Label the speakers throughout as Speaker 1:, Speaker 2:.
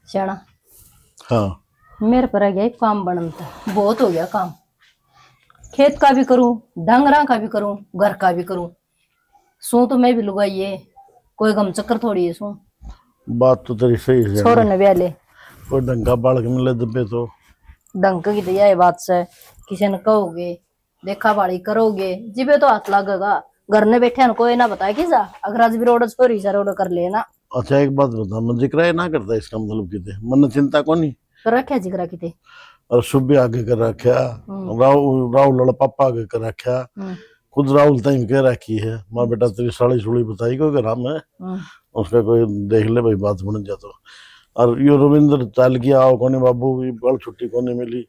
Speaker 1: श्याणा।
Speaker 2: हाँ
Speaker 1: मेरे पर आ गया एक काम बनता है, बहुत हो गया काम। खेत का भी करूं, डंगरा का भी करूं, घर का भी करूं। सू तो मैं भी लुगाइए, कोई गम चक्कर थोड़ी है सू।
Speaker 2: बात तो तेरी सही है।
Speaker 1: छोरो ने ब्याले
Speaker 2: कोई ढंग का बालक मिले दबे तो
Speaker 1: डंक की दिया है बात से। किसी ने कहोगे देखा बाड़ी करोगे जिबे तो हाथ लगेगा। घर ने बैठे कोई ना बताए कि जा अगर आज भी रोड छोरी सा रोड कर लेना।
Speaker 2: अच्छा एक बात बता, मैं जिक्र ना करता इसका मतलब किते मन चिंता को नहीं
Speaker 1: कर रखे जिगरा किते
Speaker 2: और सुबह आगे कर रखा, राहुल राहुल पापा आगे कर रखा, खुद राहुल तय कह रखी है माँ बेटा तेरी साड़ी सुड़ी बताई को घर में उसका कोई देख ले भाई बात बन जा तो। और यो रविंद्र चाल गया आओ कोने बाबू बड़ छुट्टी कोने मिली,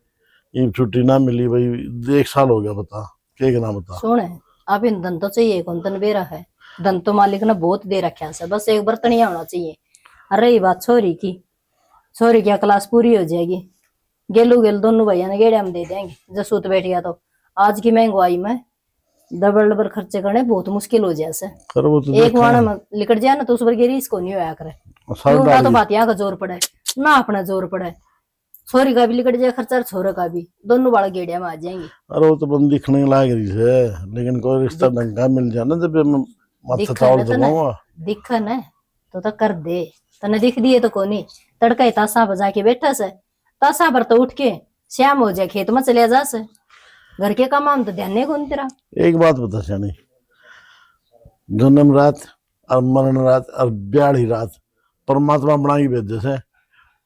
Speaker 2: ये छुट्टी ना मिली भाई 1 साल हो गया बता के ना बता।
Speaker 1: सुन आप इन धन तो चाहिए कौन तन बेरा है, धन तो मालिक ने बहुत दे रखा है, बस एक बर्तनिया होना चाहिए। अरे ये बात छोरी की, छोरी की क्लास पूरी हो जाएगी, गेलू गेल दोनों भैया ने गेड़े हम दे देंगे जब सूत बैठ गया तो। आज की महंगाई में डबल डबल खर्चे करने बहुत मुश्किल हो जाए।
Speaker 2: तो
Speaker 1: एक वाण में लिकट जाए ना तो उस पर गेरी इसको नहीं होया करे ना तो बात यहाँ का जोर पड़े ना अपना जोर पड़े। छोरी का भी लिकट जाए खर्चा, छोरे का भी, दोनों बाल गेड़िया में आ जाएंगे।
Speaker 2: अरे वो तो बंद दिखने लाग रही है, लेकिन कोई रिश्ता ढंग का मिल जाए ना जब
Speaker 1: दिख न तो कर दे। तने दिख दिए तो कोनी तड़का ही तासा बजा के बैठा से, तासा पर तो उठ के श्याम हो जाए खेत में चले जा से। घर के काम हम तो ध्यान नहीं कौन तेरा।
Speaker 2: एक बात बता श्यानी, जन्म रात और मरण रात और ब्याह रात परमात्मा बनाई भेजे से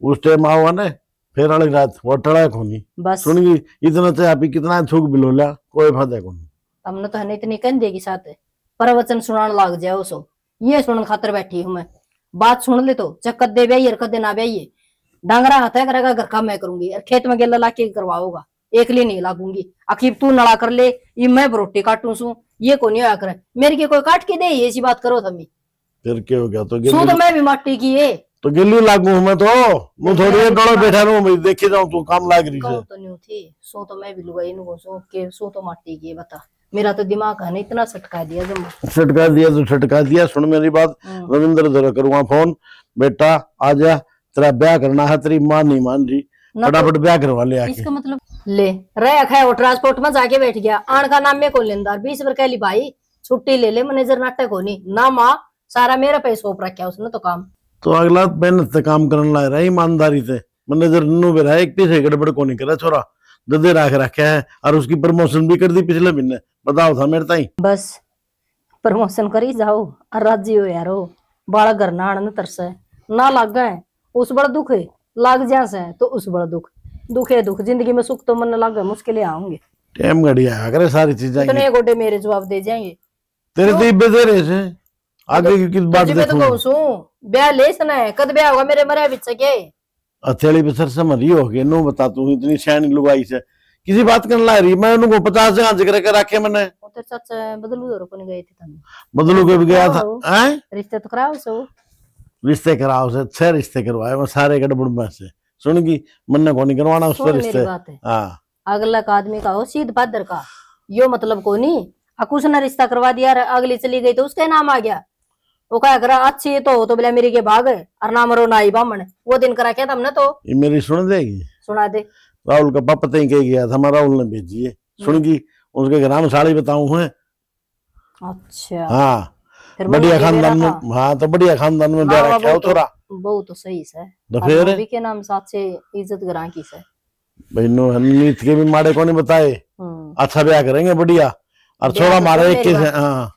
Speaker 2: उस टाइम आओ ना फिर वाली रात वो टड़ा खोनी
Speaker 1: बस
Speaker 2: सुनगी इतना चाहे आप कितना थूक बिलोला कोई फायदा कोनी।
Speaker 1: हमने तो हने इतनी कह देगी साथ प्रवचन सुनाने लाग जाए उसो, ये सुनने खातर बैठी हूं मैं। बात सुन ले तो चक्कर दे ब्याइए कदे ना ब्याइए, डांगरा हाथ है करेगा घर का मैं करूंगी और खेत में गेला लाके करवाओगा, एकली नहीं लागूंगी। आखिर तू नड़ा कर ले ये मैं रोटी काटू सू, ये को नहीं होया करे मेरी के कोई काट के दे ऐसी बात करो थमी।
Speaker 2: फिर क्या हो गया
Speaker 1: तो मैं भी माटी की है
Speaker 2: तो गिल्ली लागू मैं तो मैं थोड़ी डोले बैठा रहूं मैं देखे जाऊं तू काम लाग रही है
Speaker 1: तो नहीं थी सो तो मैं भी लुगाई नु सो के सो तो माटी की बता। मेरा तो दिमाग है ना इतना सटका दिया जब
Speaker 2: सटका दिया तो सटका दिया। सुन मेरी बात, रविंद्र जरा करूंगा फोन, बेटा आजा तेरा ब्याह करना है, तेरी मां नहीं मान रही फटाफट ब्याह करवा ले आके।
Speaker 1: इसका मतलब ले रहा है वो ट्रांसपोर्ट में जाके बैठ गया आन का नाम में को लेंदार 20 बार कह ली भाई छुट्टी ले ले मैनेजर नाटक होनी ना माँ सारा मेरा पैसा सौंप रखा उसने तो काम
Speaker 2: तो अगला मेहनत से काम करने लग रहा है ईमानदारी से। मैनेजर नु बेरा एक पीछे गड़बड़ को नहीं करा छोरा ददे रख रखा है और उसकी प्रमोशन भी कर दी पिछले महीने। बताओ था मेरे ताई बस
Speaker 1: प्रमोशन करी जाओ और राजी हो यारो बाड़ा घर ना आने तरसे ना लाग गए उस बड़ा दुख है लाग जा से तो उस बड़ा दुख दुख है दुख जिंदगी में सुख तो मन लग गए मुश्किलें आऊंगे
Speaker 2: टाइम घड़िया करे सारी चीजें
Speaker 1: इतने गोडे मेरे जवाब दे जाएंगे
Speaker 2: तेरे तो इब्बे दे रहे से आगे की किस बात
Speaker 1: देखो तो कहूं ब्याह ले सना है कद ब्याह होगा मेरे मरे बिच के
Speaker 2: हथेली पे सर से मरी हो गई नो बता तू इतनी शैन लुगाई से किसी बात करने ला रही मैं उनको 50 जगह जिक्र कर रखे मैंने
Speaker 1: तेरे चाचा बदलू दो को नहीं गए थे तुम
Speaker 2: बदलू के भी गया था हैं
Speaker 1: रिश्ते तो कराओ सो
Speaker 2: रिश्ते कराओ से 6 रिश्ते करवाए मैं सारे गड़बड़ में से सुनगी मन्ने को नहीं करवाना उस पर रिश्ते। हां
Speaker 1: अगला का आदमी का हो सीध पादर का यो मतलब को नहीं अकुश ने रिश्ता करवा दिया अगली चली गई तो उसका नाम आ गया वो क्या करा अच्छी तो बोला मेरी के भाग और ना मरो ना ही बामण वो दिन करा क्या तुमने तो
Speaker 2: ये मेरी सुन देगी
Speaker 1: सुना दे।
Speaker 2: राहुल का पापा तय कह गया था राहुल ने भेजी है सुनगी उसके घर में साड़ी बताऊं है।
Speaker 1: अच्छा
Speaker 2: हाँ बढ़िया खानदान में हाँ तो बढ़िया खानदान में ब्याह रखा हो थोड़ा
Speaker 1: बहुत तो सही से
Speaker 2: तो फिर
Speaker 1: के नाम साथ से इज्जत करा की से
Speaker 2: बहनों नीत के भी माड़े को नहीं बताए अच्छा ब्याह करेंगे बढ़िया और छोड़ा मारे एक के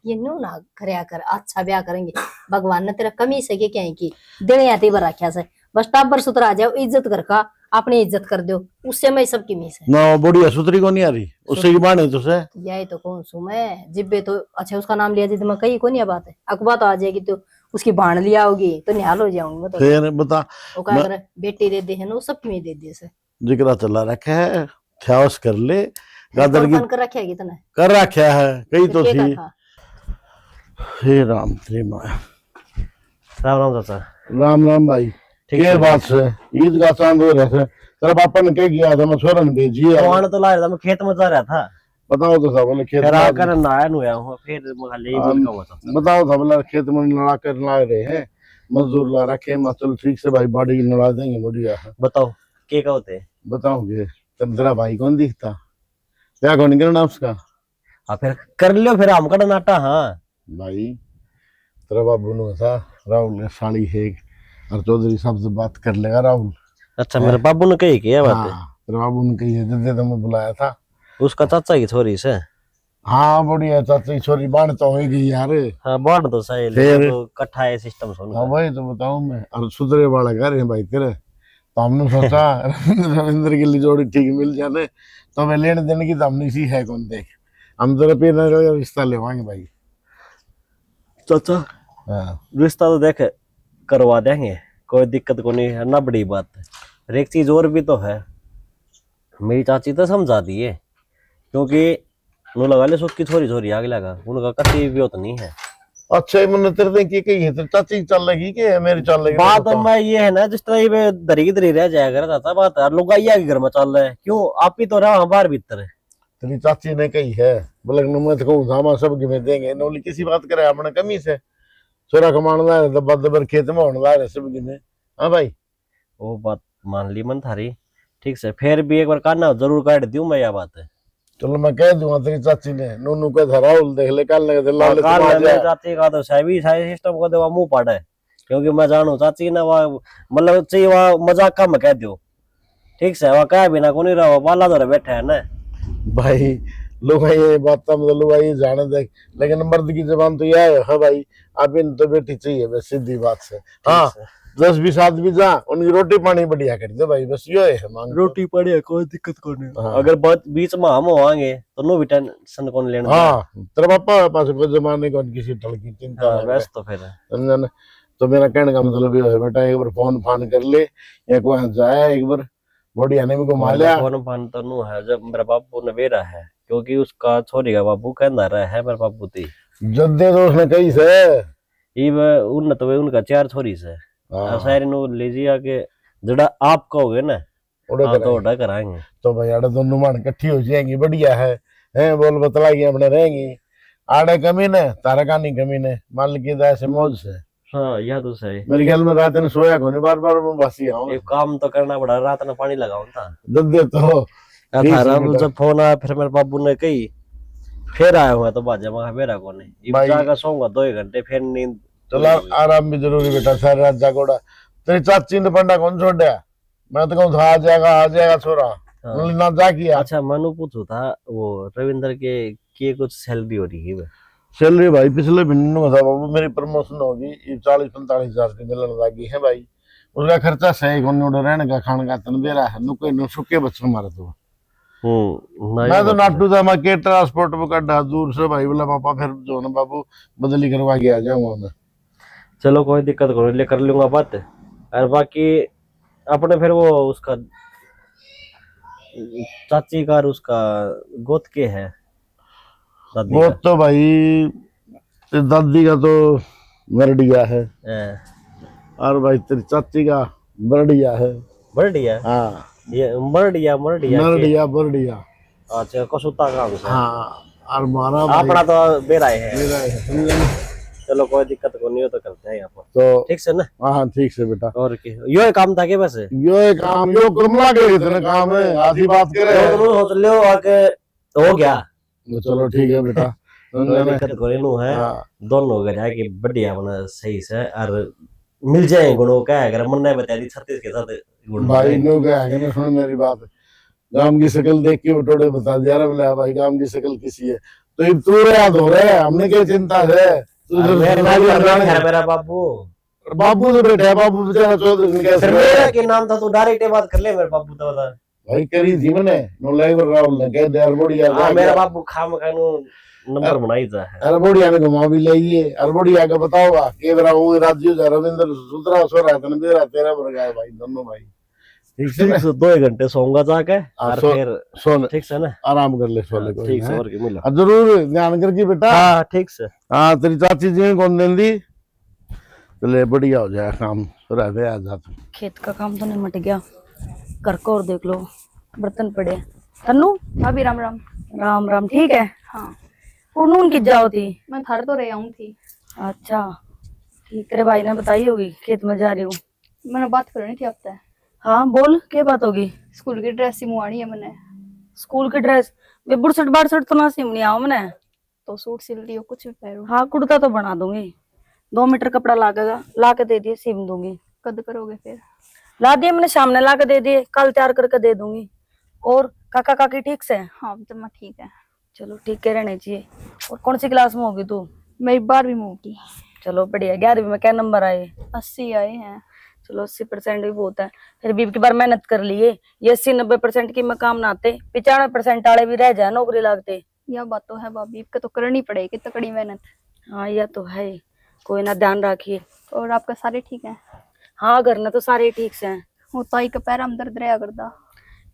Speaker 1: ये नो ना करया कर अच्छा ब्याह करेंगे भगवान ने तेरा कमी से क्या है कि देने आती बार रखा से बस टाबर सुतरा जाओ इज्जत कर का अपनी इज्जत कर दो उससे मैं सबकी मिस है
Speaker 2: ना बढ़िया सुतरी को नहीं आ रही उससे की बात है तुझसे
Speaker 1: यही तो कौन सू मैं जिब्बे तो अच्छा उसका नाम लिया मैं कही को नहीं बात है अकबा तो आ जाएगी तो उसकी भाण लिया होगी तो निहाल हो जाऊंगी तो
Speaker 2: फिर बता
Speaker 1: वो क्या बेटी दे दे है ना सबकी में दे दे से
Speaker 2: जिक्र चला रखा है ख्यास कर ले गादर की
Speaker 1: कर रखा है कितना
Speaker 2: कर रखा है कई तो थी। हे राम तेरी मां
Speaker 3: राम राम चाचा।
Speaker 2: राम राम भाई के बात से ईद का चांद हो रहा है तेरा पापा ने क्या किया था मैं छोरा ने भेजी है
Speaker 3: कौन तो ला रहा था मैं खेत में जा रहा था
Speaker 2: बताओ तो सब खेत
Speaker 3: में कर नहाया नुया हूं फिर खाली बोल का हुआ था
Speaker 2: बताओ सब खेत में लड़ा कर ला रहे हैं मजदूर ला रखे, मैं चल ठीक से भाई बाड़ी नड़ा देंगे, बढ़िया है।
Speaker 3: बताओ क्या होते हैं?
Speaker 2: बताओगे तेरा भाई कौन दिखता, क्या कौन करना उसका?
Speaker 3: हाँ फिर कर लियो, फिर हम कड़ा नाटा। हाँ
Speaker 2: भाई तेरा बाबू ने था राहुल ने साड़ी है और चौधरी साहब से बात कर लेगा राहुल।
Speaker 3: अच्छा, मेरे बाबू ने कही क्या बात है?
Speaker 2: हाँ तेरे बाबू ने कही है, जब मैं बुलाया था
Speaker 3: उसका चाचा की छोरी से।
Speaker 2: हाँ बढ़िया, चाची छोरी बाण तो होगी यार।
Speaker 3: हाँ बाढ़ तो सही,
Speaker 2: फिर
Speaker 3: लेकिन तो कट्ठा है सिस्टम सोन
Speaker 2: हाँ
Speaker 3: का।
Speaker 2: वही तो बताऊं मैं, और सुधरे वाला घर है भाई तेरे, तो हमने सोचा रविंद्र के लिए जोड़ी ठीक मिल जाने, तो हमें लेने देने की तो हमने सी है कौन देख, हम तेरे पे रिश्ता लेवाएंगे भाई।
Speaker 3: चाचा
Speaker 2: हाँ
Speaker 3: रिश्ता तो देख करवा देंगे, कोई दिक्कत को नहीं है ना, बड़ी बात है। और एक चीज और भी तो है, मेरी चाची तो समझा दी है, क्योंकि नु लगा ले सुख की छोरी छोरी आगे लगा, उनका कति भी तो नहीं है।
Speaker 2: अच्छा ये मैंने तेरे की कही है, तेरी चाची चल रही कि मेरी चल रही?
Speaker 3: बात मैं ये है ना, जिस तरह ये दरी की दरी रह जाएगा चाचा, बात है लुगाइया के घर में चल रहा है, क्यों आप ही तो रहा बाहर भीतर है।
Speaker 2: तेरी चाची ने कही है बोले मैं तो कहूँ धामा सब में देंगे, नौली किसी बात करे अपने कमी से, छोरा कमान ला रहे दबा दबर खेत में होने ला रहे सब में। हाँ भाई
Speaker 3: वो बात मान ली मन थारी, ठीक से फिर भी एक बार काटना जरूर काट दूं मैं, यह बात है।
Speaker 2: चलो मैं कह दूंगा तेरी चाची ने, नूनू का था राहुल देख ले काल लगे लाल
Speaker 3: काल मेरे चाची का तो सही सिस्टम को देवा मुंह पाड़ा है, क्योंकि मैं जानू चाची ने वह मतलब चाहिए वह मजाक कम कह दो, ठीक से वह कह बिना को नहीं रहा, बाला तो बैठा है ना
Speaker 2: भाई। लोग ये बात मतलब लोग ये जाने देख, लेकिन मर्द की जबान तो यह है भाई, आप इन तो बेटी चाहिए बस, सीधी बात से। हाँ 10-20 आदमी जा, उनकी रोटी पानी बढ़िया कर दे भाई, बस ये है मांग।
Speaker 3: रोटी पड़ी कोई दिक्कत को नहीं।
Speaker 2: हाँ।
Speaker 3: अगर बहुत बीच में हम होंगे तो नो भी टेंशन कौन लेना।
Speaker 2: हाँ तेरा पापा पास कोई जमाने को किसी ढल की चिंता
Speaker 3: हाँ,
Speaker 2: है
Speaker 3: वैसे तो फिर
Speaker 2: समझा ना। तो मेरा कहने का मतलब ये है बेटा, एक बार फोन फान कर ले या कोई जाए एक बार बढ़िया ने घुमा लिया।
Speaker 3: फोन फान तो नु है, जब मेरा बापू ने बेरा है, क्योंकि उसका छोरी का बापू कहना रहा है मेरे बापू थी
Speaker 2: जद्दे तो उसने कही से
Speaker 3: उन तो उनका 4 छोरी से सारी नु ले जी आके जड़ा आप कहोगे ना तो उड़ा कराएंगे।
Speaker 2: तो भाई आड़े दोनों मान इकट्ठी हो जाएंगी, बढ़िया है हैं बोल बतलाएगी अपने रहेंगी। आड़े कमी ने तारा का नहीं कमी ने माल की ऐसे मौज से।
Speaker 3: हाँ यह तो सही।
Speaker 2: मेरे ख्याल में रात ने सोया को नहीं, बार बार मैं बसी आऊं,
Speaker 3: एक काम तो करना पड़ा, रात में पानी लगाऊं था
Speaker 2: जद्दे तो
Speaker 3: जब फोन आया फिर मेरे बाबू ने कही, फिर आया हुआ तो बाजा मगा मेरा को नहीं जाकर सोऊंगा 2 घंटे फिर नींद।
Speaker 2: चलो आराम भी जरूरी बेटा, सारी रात जागोड़ा। तेरी चाची ने पंडा कौन छोड़ दिया? मैं तो कहूँ आ जाएगा छोरा।
Speaker 3: हाँ।
Speaker 2: ना जा किया।
Speaker 3: अच्छा मनु पूछू था, वो रविंद्र के कुछ सैलरी हो रही है?
Speaker 2: सैलरी भाई पिछले महीने में था बाबू, मेरी प्रमोशन होगी, 40-45 हजार की मिलने लगी है भाई। उसका खर्चा सही कौन रहने का खाने का तन दे रहा है, नुके नु सुके बच्चों मारे तो मैं तो नाटू था, मैं के ट्रांसपोर्ट में कड्ढा दूर से भाई, बोला पापा फिर जो ना बाबू बदली करवा के आ जाऊंगा मैं।
Speaker 3: चलो कोई दिक्कत को ले कर लूंगा बात। और बाकी अपने फिर वो उसका चाची का और उसका गोद के है
Speaker 2: वो तो भाई दादी का तो मरडिया है और भाई तेरी चाची का बरडिया है।
Speaker 3: बरडिया? हाँ ये मरडिया
Speaker 2: बरडिया।
Speaker 3: अच्छा कसुता का है।
Speaker 2: हाँ और मारा
Speaker 3: अपना तो बेरा है। चलो कोई दिक्कत को नहीं हो तो करते हैं यहाँ पर तो ठीक से ना।
Speaker 2: हाँ ठीक से बेटा।
Speaker 3: और यो काम था के बस
Speaker 2: यो काम यो कमला के इतने काम है, आधी बात करे
Speaker 3: हो लो आके हो गया।
Speaker 2: चलो ठीक है बेटा।
Speaker 3: दिक्कत को नहीं है, दोनों घर आके बढ़िया बना सही से और मिल जाए गुणों का। अगर मन नहीं बता दी 36 के साथ
Speaker 2: भाई नो क्या है ना, सुन मेरी बात, गांव की शक्ल देख के उठोड़े बता दिया रे बोला भाई गांव की शक्ल किसी है तो तू याद हो रहा है, हमने क्या चिंता है।
Speaker 3: मेरा बाबू
Speaker 2: तो बैठा है, बाबू बेचारा चौधरी कैसे
Speaker 3: मेरा के नाम था, तू डायरेक्ट बात कर ले मेरे बाबू तो बता
Speaker 2: भाई करी थी मैंने नो लाइवर राहुल ने कह दे अरबोड़िया
Speaker 3: मेरा बाबू खाम खानू नंबर बनाई जा है।
Speaker 2: अरबोड़िया ने घुमा भी लइए, अरबोड़िया का बताओगा के बरा वो राज्य रविंद्र सुतरा सो रहा था मेरा तेरा बन गया भाई दोनों भाई। ठीक से
Speaker 3: 2 घंटे सोऊंगा जाके और फिर
Speaker 2: सोने
Speaker 3: ठीक से ना
Speaker 2: आराम कर ले सोले को
Speaker 3: ठीक से और की मिला
Speaker 2: जरूर ध्यान करके बेटा।
Speaker 3: हाँ ठीक से।
Speaker 2: हाँ तेरी चाची जी कौन देंदी चले बढ़िया हो जाए काम रहे आ जा।
Speaker 1: खेत का काम तो निमट गया, घर को और देख लो बर्तन पड़े। तन्नू भाभी राम राम। राम राम ठीक है। हाँ पूनून की जाओ थी
Speaker 4: मैं थर तो रही हूँ थी।
Speaker 1: अच्छा
Speaker 4: ठीक है भाई ने बताई होगी, खेत में जा रही हूँ।
Speaker 5: मैंने बात करनी थी आपसे।
Speaker 4: हाँ बोल, क्या बात होगी?
Speaker 5: स्कूल की ड्रेस सिलवानी है मैंने।
Speaker 4: स्कूल की ड्रेस? वे बुरसट बारसट तो ना सिमनी आओ मैंने।
Speaker 5: तो सूट सिल दियो, कुछ भी पहनो।
Speaker 4: हाँ कुर्ता तो बना दूंगी, 2 मीटर कपड़ा लागेगा, ला के दे दिए, सिम दूंगी।
Speaker 5: कद करोगे फिर?
Speaker 4: ला दिए मैंने, सामने ला के दे दिए, कल तैयार करके दे दूंगी। और काका काकी ठीक से?
Speaker 5: हाँ जमा ठीक है।
Speaker 4: चलो ठीक है, रहने चाहिए। और कौन सी क्लास में होगी तू?
Speaker 5: मेरी 12वीं में होगी।
Speaker 4: चलो बढ़िया। 11वीं में क्या नंबर आए?
Speaker 5: 80 आए हैं।
Speaker 4: चलो 80% भी बहुत है, फिर भी की बार मेहनत कर लिए। ये 80-90% की मकाम ना आते, 95% वाले भी रह जाए नौकरी लागते।
Speaker 5: यह बात तो है भाभी, इसका तो करनी पड़ेगी तकड़ी मेहनत।
Speaker 4: हाँ यह तो है, कोई ना, ध्यान रखिए।
Speaker 5: और आपका सारे ठीक है?
Speaker 4: हाँ घर में तो सारे ठीक से हैं।
Speaker 5: वो ताई का पैर में दर्द रहा करता।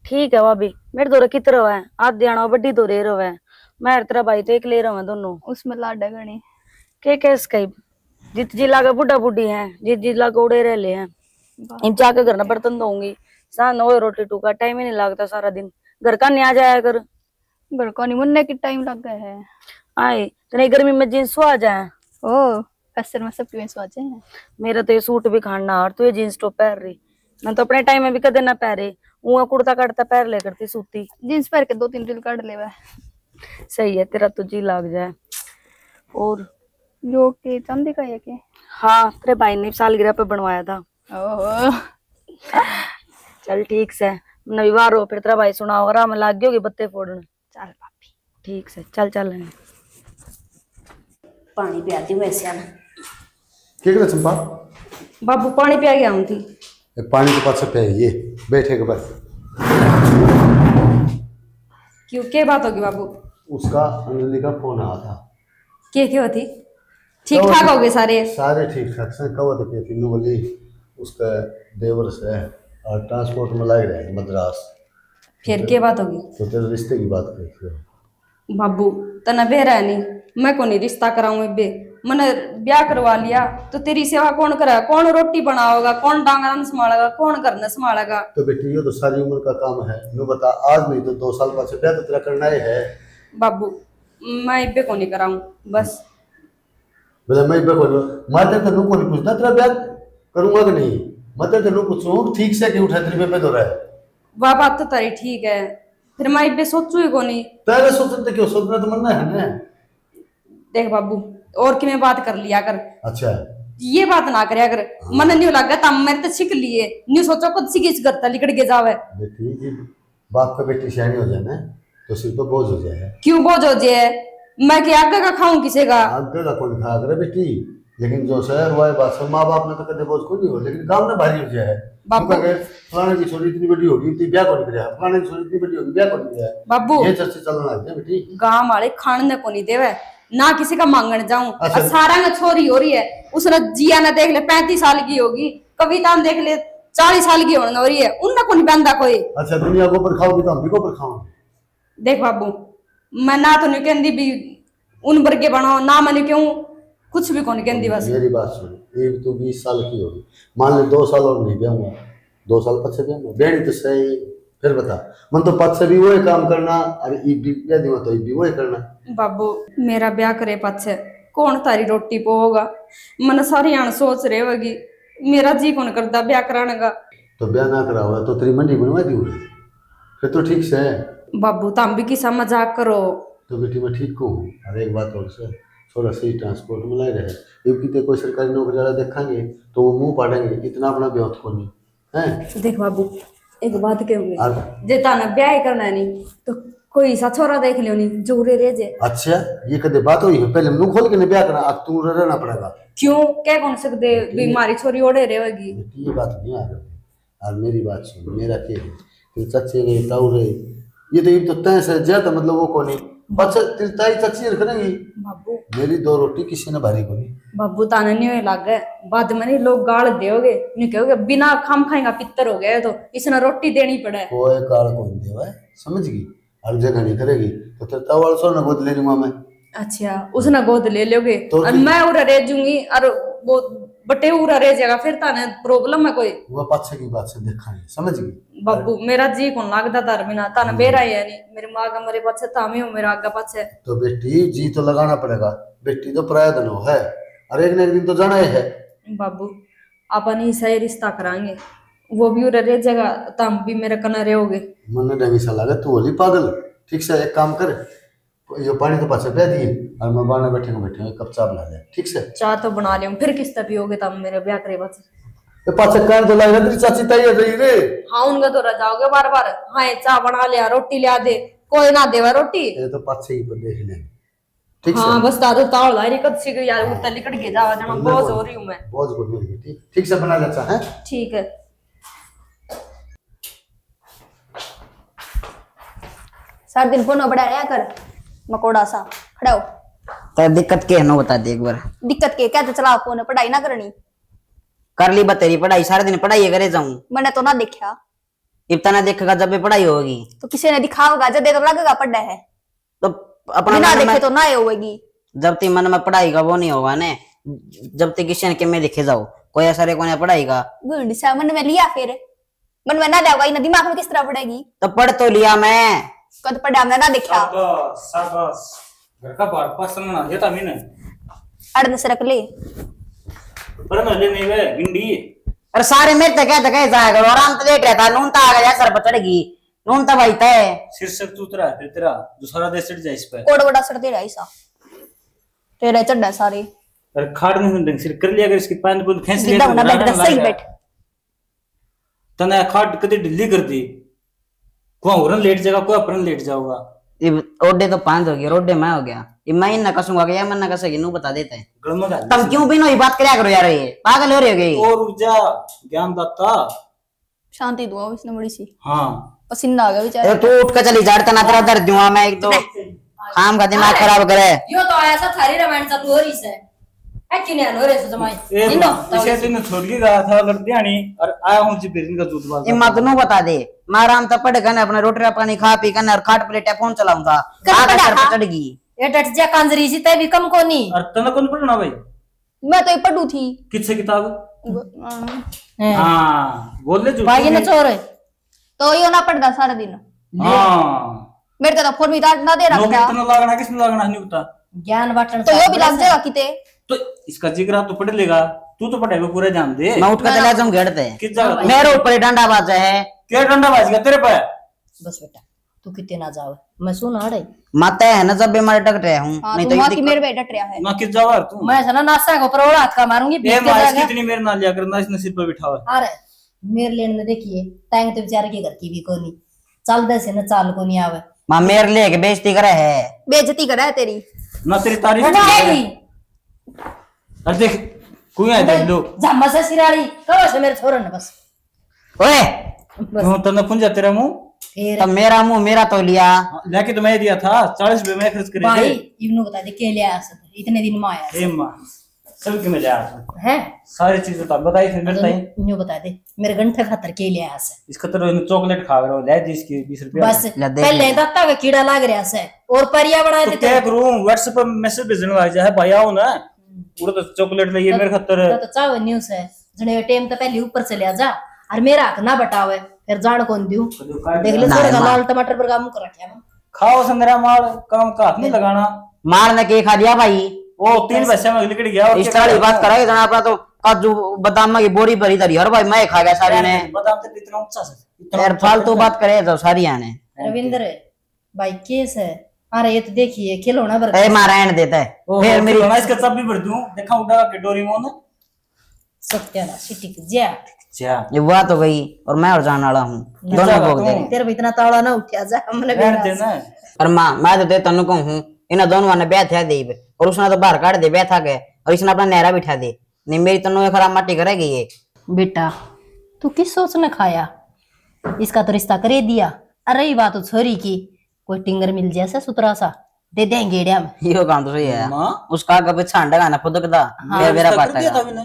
Speaker 4: ठीक है भाभी, मेरे दो कित रहो है, आधे आना बड्डी दो रे रहो है, मैं तेरा भाई तो एक ले रहा हूँ दोनों।
Speaker 5: उसमें लाड है गणी
Speaker 4: के कैस कई जित जी लागे बुढ़ा बुढ़ी है, जित जी लागे उड़े रह ले हैं। इन जाके घर ना बर्तन धोऊंगी, सान हो रोटी टूका, टाइम ही नहीं लगता सारा दिन। घर का नहीं आ जाया कर।
Speaker 5: घर को नहीं मुन्ने की टाइम लग गया है।
Speaker 4: आए तेरे गर्मी में जींस आ जाए।
Speaker 5: ओ कसर में सब क्यों सोचे हैं?
Speaker 4: मेरा तो ये सूट भी खाना, और तू ये जींस टॉप पहन रही। मैं तो अपने टाइम में भी कदे ना पहरे, वो कुर्ता काटता पहन ले करती सूती।
Speaker 5: जींस पहन के 2-3 रील काट ले।
Speaker 4: सही है, तेरा तो जी लग जाए। और
Speaker 5: जो के चांदी का है के?
Speaker 4: हाँ तेरे भाई ने सालगिरह पे बनवाया था।
Speaker 5: ओहो
Speaker 4: चल ठीक से, नवी बार हो फिर तेरा भाई सुनाओ, आराम लाग गई होगी बत्ते फोड़न।
Speaker 5: चल भाभी
Speaker 4: ठीक से चल चल।
Speaker 1: पानी पियाती हूँ ऐसे आना।
Speaker 6: क्या करे चंपा?
Speaker 4: बाबू पानी पिया गया हूँ थी।
Speaker 6: ये पानी के पास पे ये बैठे के बस।
Speaker 4: क्यों, क्या बात होगी बाबू?
Speaker 6: उसका अंजलि का फोन आया था।
Speaker 4: क्या थी? ठीक ठाक हो गए सारे?
Speaker 6: सारे ठीक ठाक से। कब तक ये तीनों बोली उसका देवर से और ट्रांसपोर्ट में लग रहे हैं मद्रास।
Speaker 4: फिर क्या बात होगी?
Speaker 6: तो तेरे रिश्ते की बात करी।
Speaker 4: बाबू तना बेरा है नहीं, मैं को नहीं रिश्ता कराऊं बे, मैंने ब्याह करवा लिया तो तेरी सेवा कौन करेगा? कौन रोटी बनाओगा, कौन डांगरा संभालेगा, कौन घर न संभालेगा?
Speaker 6: तो बेटी ये तो सारी उम्र का काम है, नो बता आज नहीं तो 2 साल बाद ब्याह तो तेरा करना ही है।
Speaker 4: बाबू मैं इब्बे को नहीं कराऊं बस।
Speaker 6: बोले मैं मैं तेरे को नहीं पूछना तेरा ब्याह करूंगा कि नहीं, मैं तेरे पूछूं ठीक से क्यों उठा तेरे पे दो रहा है।
Speaker 4: वह बात तो तारी ठीक है, फिर मैं इब्बे सोचू ही को नहीं।
Speaker 6: तेरे सोचते क्यों, सोचना तो मन है ना।
Speaker 4: देख बाबू और कि मैं बात कर लिया कर,
Speaker 6: अच्छा
Speaker 4: ये बात ना करे अगर मन नहीं लगा तब मेरे तो सीख लिए नहीं सोचो खुद सी किस करता लिकड़ के जावे।
Speaker 6: बेटी जी बाप का बेटी सियानी हो जाए ना तो सिर तो बोझ हो जाए।
Speaker 4: क्यों बोझ हो जाए? मैं क्या आगे का खाऊं किसी का?
Speaker 6: आगे का कौन खा करे बेटी, लेकिन जो शहर हुआ है बात सब माँ बाप ने तो कदे बोझ को नहीं हो, लेकिन गाँव में भारी हो जाए।
Speaker 4: बाबू
Speaker 6: फलाने की छोरी इतनी बड़ी होगी इतनी ब्याह को नहीं किया, फलाने की छोरी इतनी बड़ी होगी ब्याह को नहीं किया।
Speaker 4: बाबू
Speaker 6: ये चर्चा चलना लगता है बेटी।
Speaker 4: गांव वाले खाने को नहीं देवे ना किसी का मांगने जाऊं।
Speaker 6: अच्छा।
Speaker 4: और सारा में छोरी हो रही है, उसने जिया ने देख ले 35 साल की होगी, कविता ने देख ले 40 साल की होने हो रही है, उनने को नहीं बंदा कोई।
Speaker 6: अच्छा दुनिया को ऊपर खाओगी तो हम भी को ऊपर खाओ।
Speaker 4: देख बाबू मैं ना तो नहीं कहती भी उन वर्गे बनाओ ना, मैंने क्यों कुछ भी को नहीं कहती। बस
Speaker 6: मेरी बात सुन, एक तो 20 साल की होगी, मान ले 2 साल और नहीं ब्याहूंगा, 2 साल पछे ब्याहूंगा बेड़ी तो सही। फिर बता मन तो पद से भी वही काम करना और तो भी वही करना।
Speaker 4: बाबू मेरा ब्याह करे पाछे कौन तारी रोटी पोगा, मन सारी आन सोच रहे होगी, मेरा जी कौन करता ब्याह कराने का।
Speaker 6: तो ब्याह ना करा हुआ तो तेरी मंडी बनवा दी उन्हें, फिर तो ठीक से है।
Speaker 4: बाबू तुम भी किसा मजाक करो।
Speaker 6: तो बेटी मैं ठीक को हूँ। और एक बात और से थोड़ा सही ट्रांसपोर्ट में लग रहे, क्योंकि कोई सरकारी नौकरी वाला देखेंगे तो वो मुंह पाटेंगे, इतना अपना ब्याह को नहीं है।
Speaker 4: देख बाबू एक बात कहूंगी, जे ताना ब्याह करना नहीं तो कोई सा छोरा देख लियो नहीं जोरे रे जे।
Speaker 6: अच्छा ये कदे बात हुई है, पहले मुंह खोल के नहीं ब्याह करना, अब तू रहना पड़ेगा।
Speaker 4: क्यों क्या कौन सकते बीमारी छोरी ओढ़े रहेगी।
Speaker 6: ये बात नहीं आ रही। और मेरी बात सुन, मेरा क्या है तेरे चच्चे रहे ताऊ रहे, ये तो तय से ज्यादा मतलब वो को नहीं बच्चा तेरी ताई चच्ची रखेंगी।
Speaker 4: बाबू
Speaker 6: मेरी 2 रोटी किसी ने भारी को नहीं।
Speaker 4: बाबू ताना नहीं हुए लग गए बाद में नहीं लोग गाल दोगे नहीं कहोगे बिना खाम खाएगा पित्तर हो गया तो इसने रोटी देनी पड़े।
Speaker 6: कोई गाल को नहीं देवा समझ गई, हर जगह नहीं करेगी तो तेरे ताऊ वाला सो ना गोद ले लूंगा मैं।
Speaker 4: अच्छा उसने गोद ले लोगे
Speaker 6: तो
Speaker 4: और मैं उरा रह जूंगी और वो बटे उरा रह जाएगा, फिर ताने प्रॉब्लम है कोई।
Speaker 6: वो पाछे की बात से देखांगे समझ गई।
Speaker 4: बाबू मेरा जी कौन लगता तार बिना ताने बेरा ही है नहीं, मेरी माँ का मेरे पाछे तामी हो मेरा आगे पाछे।
Speaker 6: तो बेटी जी तो लगाना पड़ेगा, बेटी तो पराया धन है और एक न एक दिन तो जाना ही है।
Speaker 7: बाबू अपन ही सही रिश्ता कराएंगे, वो भी उधर रह जगह तुम भी मेरे कना रहोगे।
Speaker 6: मन ढंग सा लगा तू होली पागल। ठीक से एक काम कर, ये पानी तो पाछे पे दिए और मैं बाहर बैठे एक कप चाय बना दे। ठीक से
Speaker 7: चाय तो बना लियो, फिर किस तरह पियोगे तुम मेरे ब्याह करे बस।
Speaker 6: ये पाछे कान तो लग रहा तेरी चाची तैयार रही रे।
Speaker 7: हाँ उनका तो रह जाओगे बार बार। हाँ चाय बना लिया, रोटी लिया दे, कोई ना देवा रोटी।
Speaker 6: ये तो पाछे ही देख ले। ठीक से
Speaker 7: हाँ बस दादू ताव लाई कद सी गई यार, उतर लिकट के जावा जना बहुत हो रही हूं मैं।
Speaker 6: बहुत गुड नहीं बेटी, ठीक से बना ले चाय है।
Speaker 7: ठीक है।
Speaker 5: सारा दिन फोन बड़ा रहा कर मकोड़ा सा खड़ा हो।
Speaker 8: तो दिक्कत के है नो बता दे एक बार।
Speaker 5: दिक्कत के क्या तो चला फोन पढ़ाई ना करनी।
Speaker 8: कर ली बतेरी पढ़ाई, सारे दिन पढ़ाई करे जाऊं।
Speaker 5: मैंने तो ना देखा।
Speaker 8: इतना देखेगा जब भी पढ़ाई होगी
Speaker 5: तो किसी ने दिखाओगा जब देखो लगेगा पढ़ा है,
Speaker 8: तो अपना
Speaker 5: बिना
Speaker 8: मन
Speaker 5: देखे
Speaker 8: में
Speaker 5: तो ना होगी।
Speaker 8: जब तक मन में पढ़ाई का वो नहीं होगा ने, जब तक किसी ने के में देखे जाओ कोई ऐसा रे कोने पढ़ाई का
Speaker 5: गुड सा मन में लिया, फिर मन में ना जाओगा इन दिमाग में किस तरह पड़ेगी।
Speaker 8: तो पढ़ तो लिया मैं,
Speaker 5: कद पढ़ा हमने ना देखा।
Speaker 9: शाबाश घर का बार पास ना देता मैंने
Speaker 5: अड़न से रख ले
Speaker 9: पर ना ले नहीं वे गिंडी।
Speaker 8: और सारे मेरे तक कहे जाएगा आराम तो लेट रहता, नून तो आ गया सर पर चढ़ गई, नून तो भाई तय
Speaker 9: शीर्षक तू तेरा फिर तेरा जो सारा देश चढ़ जाए इस पे।
Speaker 5: कोड़ बड़ा सड़ तेरा ऐसा तेरे चढ़ा सारे।
Speaker 9: अरे खाड़ नहीं ढंग से कर लिया, अगर इसकी पानी पुन फेंस लिया
Speaker 5: जिंदा होना बैठ सही बैठ।
Speaker 9: तने खाड़ कदी ढिल्ली कर दी, को औरन लेट जाएगा को अपन लेट जाओगा।
Speaker 8: ओडे तो 5 हो गया, रोडे मैं हो गया, ये मैं ना कसूंगा या मैं ना कसेगी नू बता देते हैं।
Speaker 9: गलमा डाल
Speaker 8: तुम क्यों भी नहीं बात करया करो यार, ये पागल हो रहे हो गए।
Speaker 9: और रुक जा ज्ञान दाता।
Speaker 5: शांति दुआ इसने बड़ी सी
Speaker 9: हां
Speaker 5: पसीना आ गया बेचारे।
Speaker 8: अरे तू उठ के चली जाड़ता ना तेरा दर्द दूंगा मैं, एक तो काम का दिमाग खराब करे।
Speaker 1: यो तो ऐसा थारी रामायण सा तू हो रही से है कि नहीं हो रही से जमाई
Speaker 9: ए
Speaker 1: इनो
Speaker 9: इसे दिन छोड़ के गया था लड़दियानी और आया हूं जी बिरन का दूध वाला।
Speaker 8: ये मत नू बता दे, मैं आराम तक पढ़ गने अपने रोटी पानी खा पी गने और खाट प्लेट फोन चलाऊंगा, आगे सर पे चढ़ गई
Speaker 1: ये डट जा कांजरी सी तय भी कम कोनी।
Speaker 9: और तने कौन पढ़ना भाई?
Speaker 5: मैं तो ये पढ़ू थी
Speaker 9: किससे किताब?
Speaker 1: हैं
Speaker 9: हां बोल ले जो
Speaker 1: भाई ने चोर है
Speaker 5: तो यो ना पढ़दा सारा दिन।
Speaker 9: हां
Speaker 5: मेरे तो फोन भी ना दे
Speaker 9: लोग
Speaker 5: रखा
Speaker 9: कितना लागना किसने लागना नहीं पता।
Speaker 1: ज्ञान बांटन
Speaker 5: तो यो भी लग जाएगा किते।
Speaker 9: तो इसका जिक्र तो पढ़ लेगा, तू तो पढ़ेगा पूरा जान दे।
Speaker 8: मैं उठ के चला जाऊं घेरते
Speaker 9: किस जगह
Speaker 8: मेरे ऊपर डंडा बाजा है।
Speaker 9: क्या डंडा बाज गया तेरे पे?
Speaker 1: बस बेटा तू कितने ना जाओ मैं सुन आ रही
Speaker 8: माता है ना जब बीमार टक रहे हूं,
Speaker 5: हां
Speaker 8: नहीं
Speaker 5: तो
Speaker 8: तो
Speaker 5: मां
Speaker 8: ये
Speaker 5: की मेरे पे डट रहा है।
Speaker 9: ना किस जगह तू?
Speaker 1: मैं सना नासा को पर हाथ का मारूंगी
Speaker 9: ए
Speaker 1: बीच के
Speaker 9: माइस
Speaker 1: जाएगा।
Speaker 9: कितनी मेरे ना लिया करना इसने सिर पे बिठावा।
Speaker 1: अरे मेरे लेन में देखिए तैंग तो बेचारे के घर की भी कोनी चल दे से न चाल कोनी आवे।
Speaker 8: मां मेरे ले के बेइज्जती करे है,
Speaker 5: बेइज्जती कर रहा है तेरी।
Speaker 9: ना तेरी तारीफ
Speaker 1: नहीं
Speaker 9: अरे देख कोई है देख लो
Speaker 1: जम्मा से सिराड़ी कहो से मेरे छोरन बस
Speaker 8: ओए
Speaker 9: क्यों तने पुंजा तेरा मुंह
Speaker 1: फिर
Speaker 8: तो मेरा मुंह मेरा तो लिया।
Speaker 9: लेके तो मैं दिया था 40 रुपए मैं खर्च करे
Speaker 1: भाई
Speaker 9: थे।
Speaker 1: इवनु बता दे के ले आ सकते इतने दिन में आया
Speaker 9: ए मां सब के मैं ले आया
Speaker 1: है
Speaker 9: सारी चीजें तो बताई फिर मिलता ही।
Speaker 1: न्यू बता दे मेरे घंटे खातर के ले आया से
Speaker 9: इसका तो चॉकलेट खा रहे हो ले जी इसकी 20 रुपया।
Speaker 1: बस
Speaker 8: ले दे।
Speaker 1: पहले दत्ता का कीड़ा लाग रहा से और परिया बना
Speaker 9: तो
Speaker 1: देते
Speaker 9: क्या करूं व्हाट्सएप पे मैसेज भेजने वाला है भाई आओ ना पूरा तो चॉकलेट ले मेरे खातर।
Speaker 1: तो चाहो न्यूज है जने टाइम तो पहले ऊपर से ले जा और मेरा हक ना बटावे फिर जान कौन दियो देख ले थोड़ा लाल टमाटर पर काम कर रखा है
Speaker 9: खाओ संदरा माल काम का हाथ नहीं लगाना।
Speaker 8: मार ने के खा दिया भाई,
Speaker 9: वो 3 पैसे में निकल गया।
Speaker 8: इस तरह की बात कराई जना अपना तो काजू बादाम की बोरी भरी धरी और भाई मैं खा गया सारी ने।
Speaker 9: बादाम तो इतना ऊंचा से
Speaker 8: यार फालतू बात करे तो सारी आने
Speaker 1: रविंद्र भाई केस है। अरे ये तो देखिए खिलौना भर
Speaker 8: ए मारायण देता है फिर मेरी
Speaker 9: इसका सब भी भर दूं देखा उड़ा के डोरेमोन
Speaker 1: सत्याना सिटी जा
Speaker 9: जा
Speaker 8: ये बात हो गई और मैं और जान वाला हूँ दोनों भोग दे।
Speaker 1: तेरे भी इतना तावड़ा ना उठा जा हमने भी
Speaker 9: रहने देना
Speaker 8: और माँ मैं तो तेन कहूँ इन दोनों ने ब्याह था दे और उसने तो बाहर काट दे ब्याह था गए और इसने अपना नहरा बिठा दे नहीं मेरी तनु खराब माटी करेगी ये।
Speaker 1: बेटा तू किस सोच में खाया इसका तो रिश्ता करे दिया। अरे ये बात छोरी की कोई टिंगर मिल जाए सुतरा सा दे देंगे डेम
Speaker 8: यो काम तो सही है
Speaker 9: मां
Speaker 8: उसका कभी छांडा गाना फुदकदा मेरा मेरा पाटा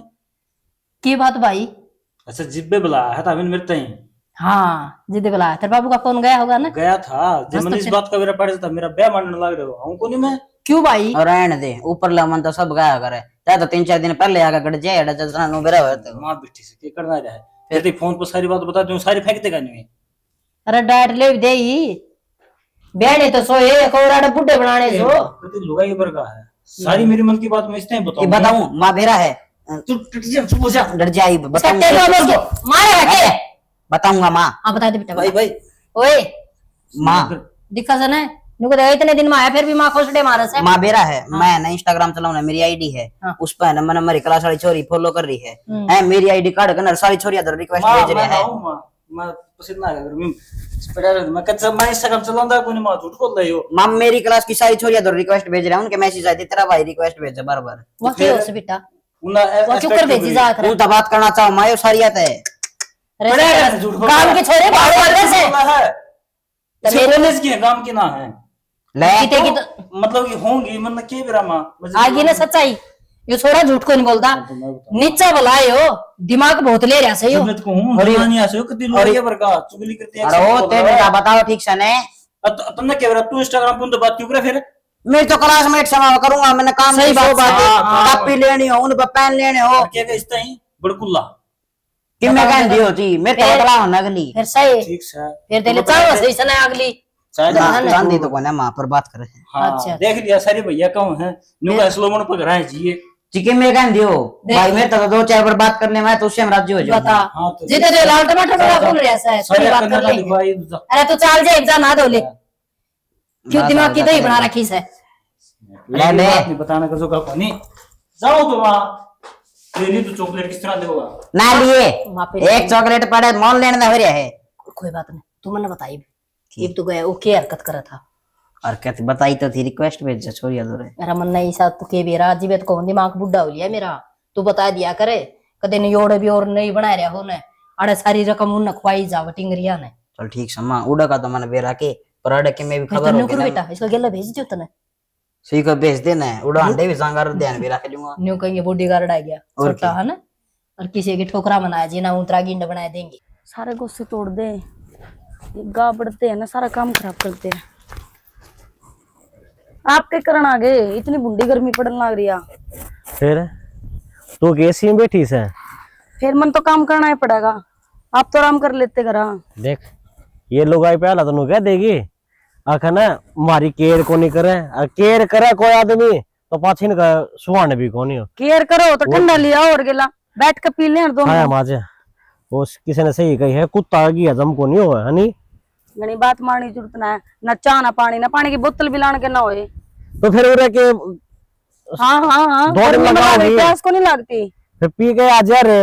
Speaker 1: की बात भाई।
Speaker 9: अच्छा जिब्बे बुलाया है तभी मेरे तई
Speaker 1: हाँ जिद बुलाया तेरे बाबू का फोन गया होगा ना
Speaker 9: गया था जब मैंने इस बात का मेरा पढ़ा था मेरा ब्याह मानने लग रहे हो हमको नहीं मैं
Speaker 1: क्यों भाई
Speaker 8: और रहने दे ऊपर लमन तो सब गाया करे चाहे तो 3-4 दिन पहले आकर गड़ जाए एड़ा चलना नो बेरा होते
Speaker 9: मां बेटी से के करना रहा है फिर ते फोन पर सारी बात बता दूं सारी फेंक देगा नहीं।
Speaker 1: अरे डांट ले दे ही बेड़े तो सोए कोराड़ बुड्ढे बनाने सो
Speaker 9: तो लुगाई पर का है सारी मेरी मन की बात मैं इसने
Speaker 8: ये
Speaker 9: बताऊं
Speaker 8: बताऊं माँ बेरा है डर जाई बताऊंगा माँ।
Speaker 1: हाँ बता दे बेटा
Speaker 3: भाई भाई
Speaker 1: ओए
Speaker 8: माँ
Speaker 1: दिखा सन है नुको देखा इतने दिन में आया फिर भी माँ खोसड़े मारा से
Speaker 8: माँ बेरा है। मैं ना इंस्टाग्राम चलाऊं, मेरी आईडी है।
Speaker 1: हाँ।
Speaker 8: उस पर ना मैंने मेरी क्लास वाली छोरी फॉलो कर रही है मेरी आईडी कार्ड कर सारी छोरियां तो रिक्वेस्ट भेज रही है।
Speaker 9: मैं पसंद ना कर मैं कच्चा मैं इंस्टाग्राम चलाਉਂਦਾ कोनी मां झूठ बोल रही हो।
Speaker 8: माँ मेरी क्लास की सारी छोरियां तो रिक्वेस्ट भेज रहे हैं, उनके मैसेज आए थे तेरा भाई रिक्वेस्ट भेज बार बार।
Speaker 1: वो क्यों से बेटा वो चुप कर भेजी जा कर
Speaker 8: तू तो बात करना चाहो माँ, यो सारी आते है
Speaker 1: काम के छोरे भाड़े वाले से
Speaker 9: कॉलेज की काम की ना है
Speaker 8: ले
Speaker 1: किते की तो
Speaker 9: मतलब कि होंगी मतलब के बेरा मां
Speaker 1: आगे ना सच्चाई यो छोरा झूठ को नहीं बोलता नीचा बुलाए हो दिमाग बहुत ले रहा से यो
Speaker 9: मैं को हूं हरियाणा से कितनी लोग ये बरका चुगली करते हैं।
Speaker 8: अरे ओ तेरे का बताओ ठीक से ने
Speaker 9: तुमने क्या बेरा तू इंस्टाग्राम पर तो बात क्यों करे फिर
Speaker 8: मेरी तो क्लासमेट से करूंगा, मैंने काम
Speaker 1: सही
Speaker 8: नहीं
Speaker 1: बात
Speaker 8: कॉपी लेनी हो उन पर पेन लेने हो
Speaker 9: क्या इस तरह बड़कुल्ला
Speaker 8: कि मैं कह दियो जी मेरे तो बदला होना अगली
Speaker 1: फिर सही
Speaker 9: ठीक है
Speaker 1: फिर तेरे चाव सही सने अगली
Speaker 8: चांदी तो कोने मां पर बात करे।
Speaker 9: हाँ,
Speaker 1: अच्छा।
Speaker 9: देख लिया सारे भैया कौन है न्यू एस्लोमन पकड़ा है जी ये
Speaker 8: चिकन में कह दियो भाई मेरे तो दो चार बार बात करने में तो उससे हम राज्य हो जाओ।
Speaker 1: बता
Speaker 9: हाँ तो
Speaker 1: जिते जो लाल टमाटर बड़ा बोल रहा है
Speaker 9: सारे
Speaker 1: बात कर ले
Speaker 9: भाई
Speaker 1: अरे तू चाल जा एग्जाम ना दो ले क्यों दिमाग की दही बना रखी है
Speaker 8: ले ले
Speaker 9: नहीं बताना का जो का पानी जाओ तो वहां तेरी तो चॉकलेट किस तरह देगा
Speaker 8: ना लिए एक चॉकलेट पड़े मॉल लेने ना हो रहा है।
Speaker 1: कोई बात नहीं तू मैंने बताई ये तो गया ओके हरकत करा था
Speaker 8: और कहते बताई तो थी रिक्वेस्ट भेज छोड़िया दो रे
Speaker 1: मेरा मन नहीं सा तू के बेरा जीवित को दिमाग बुढ़ा हो लिया मेरा तू बता दिया करे कदे नहीं ओड़े भी और नहीं बना रहा हो ने अरे सारी रकम उन खवाई जाव टिंगरिया ने
Speaker 8: चल ठीक सम्मा उड़ा का तो मैंने बेरा के पर अड़े के में भी खबर हो गई
Speaker 1: बेटा इसका गेला भेज दियो तने
Speaker 8: सही को भेज देना उड़ा अंडे भी सांगार ध्यान भी रख लूंगा
Speaker 1: न्यू कहेंगे बॉडीगार्ड आ गया छोटा है ना और किसी की ठोकरा बनाया जी ना उतरा गिंड बना देंगे
Speaker 4: सारे गुस्से तोड़ दे, गा बढ़ते हैं ना सारा काम खराब करते हैं। आपके कारण आ गए इतनी बुंडी गर्मी पड़ने लग रही है
Speaker 3: फिर तू कैसी में बैठी से
Speaker 4: फिर मन तो काम करना ही पड़ेगा, आप तो आराम कर लेते घर।
Speaker 3: देख ये लोग आई पहला तो कह देगी आखा ना मारी केयर को नहीं करे और केयर करे कोई आदमी तो पाछी का सुहान भी को नहीं हो
Speaker 4: केयर करो तो ठंडा लिया और गेला बैठ के पी ले दोनों।
Speaker 3: हाँ माजे वो किसी ने सही कही है कुत्ता की हजम को नहीं हो है नी
Speaker 4: घनी बात मारने की जरूरत ना है, ना चाह ना पानी की बोतल भी लाने के ना होए
Speaker 3: तो फिर उरे के
Speaker 4: हाँ प्यास को नहीं लगती
Speaker 3: फिर पी के आ जा रे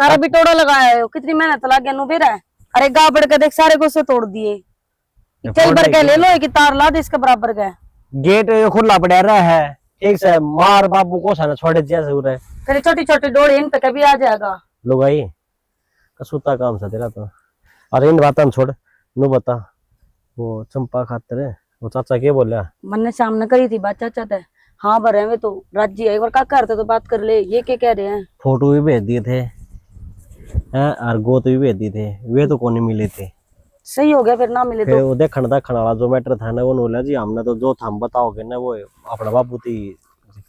Speaker 4: सारा बिटोड़ा लगाया है कितनी मेहनत लग गया बेरा है। अरे गा बढ़ के देख सारे गुस्से तोड़ दिए चल भर के ले लो एक तार ला दे इसके बराबर का
Speaker 3: गेट खुला पड़ा रहा है ठीक से मार बाबू को सा छोड़े जैसे उरे
Speaker 4: फिर छोटी छोटी डोरी इन पे कभी आ जाएगा
Speaker 3: लोग आई कसूता काम सा तेरा तो। अरे इन बात छोड़ नू बता वो चंपा खातर है वो चाचा क्या बोला
Speaker 4: मैंने सामने करी थी बात चाचा थे हाँ भरे हुए तो राज्य एक बार क्या करते तो बात कर ले ये क्या कह रहे हैं।
Speaker 3: फोटो भी भेज दिए थे और गोत भी भेज दिए थे वे तो कौन मिले थे
Speaker 4: सही हो गया फिर ना मिले
Speaker 3: फिर
Speaker 4: तो
Speaker 3: वो देखण वाला जो मैटर था ना वो बोला जी हमने तो जो था हम बताओगे ना वो अपना बाबू थी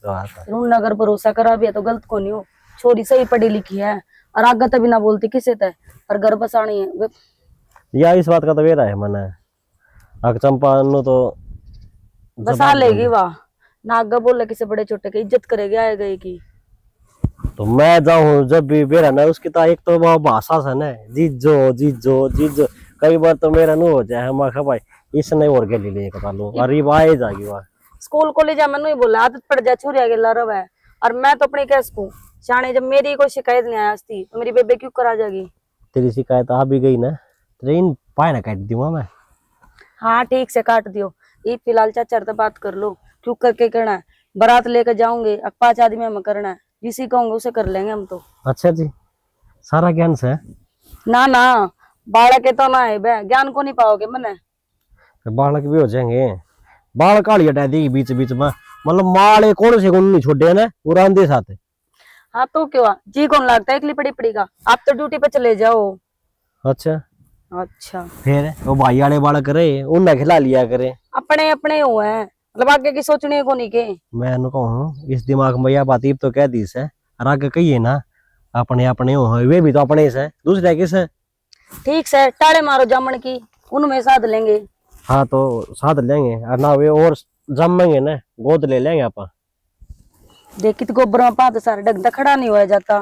Speaker 4: अगर भरोसा करा भी है तो गलत को नहीं हो, छोरी सही पढ़ी लिखी है और आगे तभी ना बोलती किसे तय और घर बसानी है
Speaker 3: या इस बात का तो वेरा है मना अग चंपा नु तो
Speaker 4: बसा लेगी वाह ना आगे बोले किसे बड़े छोटे की इज्जत करेगी आएगा की
Speaker 3: तो मैं जाऊं जब भी बेरा ना उसकी तो एक तो वो भाषा से ना जीजो जीजो जीजो कई बार तो मेरा नु हो जाए हम आखा भाई इसने और के लिए कता लो अरे वाह जागी वाह
Speaker 4: स्कूल कॉलेज में नहीं बोला आदत पड़ जाए छोरी आगे लरव है और मैं तो अपनी कैस को शाने जब मेरी कोई शिकायत नहीं आया थी तो मेरी बेबे क्यों करा जाएगी।
Speaker 3: तेरी शिकायत आ भी गई ना ट्रेन पाए ना काट दूंगा मैं।
Speaker 4: हाँ ठीक से काट दियो ये फिलहाल चाचा से बात कर लो क्यों करके करना है बारात लेकर जाऊंगे 5 आदमी हमें करना है जिसी कहूंगे उसे कर लेंगे हम तो।
Speaker 3: अच्छा जी सारा ज्ञान से
Speaker 4: ना बालक के तो ना है ज्ञान को नहीं पाओगे मने
Speaker 3: बालक भी हो जाएंगे बाल काली हटा देगी बीच बीच में मतलब माले कौन से कौन नहीं छोड़े ना पूरा दे साथ।
Speaker 4: हाँ तो क्यों जी कौन लगता है एकली पड़ी का आप तो ड्यूटी पे चले जाओ।
Speaker 3: अच्छा फिर वो भाई वाले बाल करे उन्हें खिला लिया करे
Speaker 4: अपने अपने हुए हैं मतलब आगे की सोचने को नहीं के
Speaker 3: मैं कहूँ इस दिमाग में यह बात तो कह दी है और आगे कहिए ना अपने अपने हो वे भी तो अपने से दूसरे किस है
Speaker 4: ठीक से टाड़े मारो जामन की उनमें साध लेंगे।
Speaker 3: हाँ तो साध लेंगे और ना वे और जमेंगे ना गोद ले लेंगे आप
Speaker 4: देखी तो गोबर में पात सारे ढंग तक खड़ा नहीं हुआ जाता।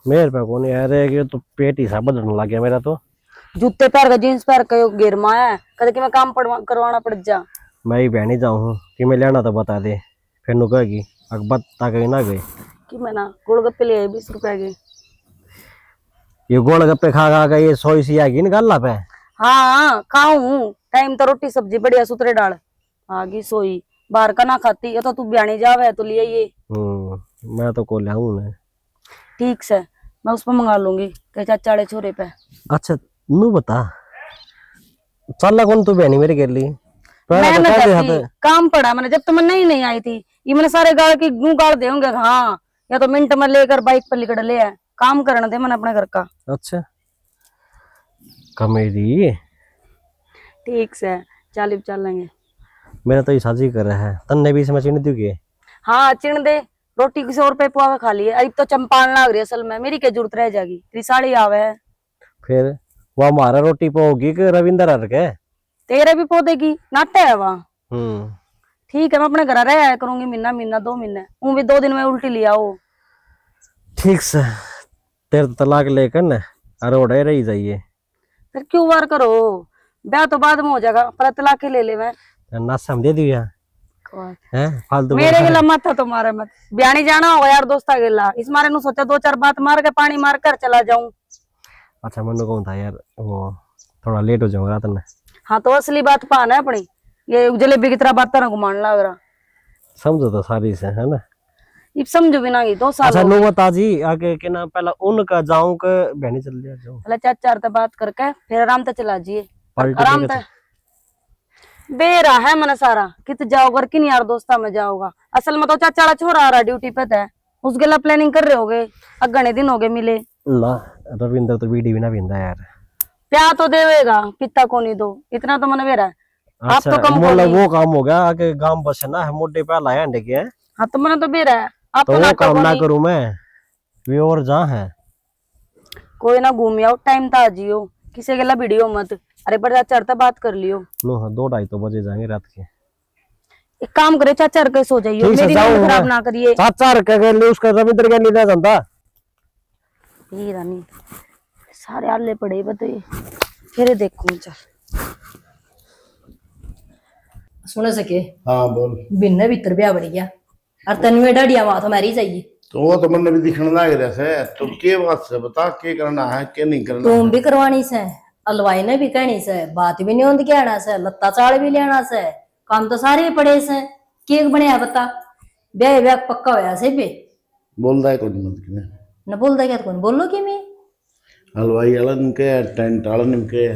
Speaker 3: मेरे पे कौन यार है कि तो पेट ही सा बदलने लग गया मेरा तो।
Speaker 4: जूते पैर का जींस पैर का गिर माया है कद कि मैं काम करवाना पड़ जा।
Speaker 3: मैं ही बहनी जाऊँ कि मैं लेना तो बता दे, फिर नु कहेगी बता गई ना गई
Speaker 4: कि मैं ना गोलगप्पे ले 20 रुपए के।
Speaker 3: ये गोलगप्पे खा खा के ये सोई सी आगी निकालना पे।
Speaker 4: हाँ खाऊं, टाइम तो रोटी सब्जी बढ़िया सुतरे डाल आगी सोई, बाहर का ना खाती। ये तो तू ब्याणी जावे तो लिए ये।
Speaker 3: मैं तो को लाऊं मैं।
Speaker 4: ठीक से मैं उस पर मंगा लूंगी के चाचाड़े छोरे पे।
Speaker 3: अच्छा नू बता चल कौन तू बहनी मेरे के लिए
Speaker 4: मैं काम पड़ा मैंने जब तो मैं नहीं आई थी। ये मैंने सारे गाड़ की गूं गाड़ दे होंगे। हाँ या तो मिनट में लेकर बाइक पर लिकड़ ले है काम करने दे मैंने अपने घर का।
Speaker 3: अच्छा कमेरी
Speaker 4: ठीक से चल लेंगे।
Speaker 3: मेरा तो ये साजी कर रहा है तन्ने भी समझ नहीं दूंगी।
Speaker 4: हाँ चिण दे रोटी किसी और पे पुआ खा लिए। अब तो चंपान लाग रही है असल में, मेरी क्या जरूरत रह जाएगी, तेरी साड़ी आवे है।
Speaker 3: फिर वह हमारा रोटी पोगी कि रविंदर हर के
Speaker 4: तेरे भी पौधेगी नाटे है वहाँ। ठीक है मैं अपने घर रह आया करूंगी महीना 2 महीने। वो भी 2 दिन में उल्टी लिया हो।
Speaker 3: ठीक से तेरे तलाक लेकर न अरोड़े रही जाइए।
Speaker 4: फिर क्यों वार करो, ब्याह तो बाद में हो जाएगा, पर तलाक के ले ले। मैं
Speaker 3: ना समझे दिया फालतू
Speaker 4: मेरे गिला माथा तो मारे मत। ब्याणी जाना होगा यार दोस्ता गिला, इस मारे नु सोचा 2-4 बात मार के पानी मार कर चला जाऊं।
Speaker 3: अच्छा मनु कौन था यार वो थोड़ा लेट हो जाऊंगा रात में।
Speaker 4: हाँ तो असली बात पान है अपनी, ये जलेबी की तरह बात ना घुमान लग रहा।
Speaker 3: समझो तो सारी से है ना,
Speaker 4: इब समझो बिना की 2 साल।
Speaker 3: अच्छा नो बता जी आगे के ना पहला उनका जाऊं के बहनी चल जाऊं
Speaker 4: पहले चाचा से बात करके फिर आराम से चला जिए। आराम से बेरा है मन सारा कित जाओगा किन यार दोस्ता में जाओगा। असल में तो चाचा छोरा आ रहा ड्यूटी पे था, उस गेला प्लानिंग कर रहे होगे। अगने दिन हो गए मिले
Speaker 3: ला रविंदर तो वीडियो भी ना बिंदा यार।
Speaker 4: प्यार तो देवेगा पिता को नहीं दो इतना तो मन बेरा है। आप
Speaker 3: अच्छा,
Speaker 4: तो कम
Speaker 3: वो काम हो गया आके गांव बसना है मोटे पे लाया अंडे के।
Speaker 4: हाँ तो मन तो बेरा है आप
Speaker 3: तो वो काम ना करूं मैं वे और जहाँ है
Speaker 4: कोई ना घूम आओ टाइम था जियो किसी गेला वीडियो मत। अरे बड़ा चढ़ता बात कर लियो।
Speaker 3: नो हाँ 2-2:30 तो बजे जाएंगे रात के।
Speaker 4: एक काम करे चाचा के सो जाइयो, मेरी नींद खराब ना करिए।
Speaker 3: चाचा के लिए उसका रविंद्र के लिए जानता
Speaker 4: ये रानी सारे आले पड़े बताइए फिर देखूं। चल
Speaker 1: सुन सके
Speaker 6: हाँ बोल।
Speaker 1: बिन्ने भीतर ब्याह बढ़ गया और तनवे डाडिया वहां तो मारी जाइए।
Speaker 2: तो वो तो मन भी दिखने लग रहा है। तो के बात से बता के करना है के नहीं करना।
Speaker 1: तुम भी करवानी से अलवाई ने भी कहनी से बात भी नहीं होती कहना से लत्ता चाड़ भी लेना से काम तो सारे पड़े से केक बनया बता ब्याह पक्का होया से बे
Speaker 2: बोलदा है कौन मत के
Speaker 1: न बोलदा क्या कौन बोलो कि मैं
Speaker 2: हलवाई वाला के टेंट वाला के।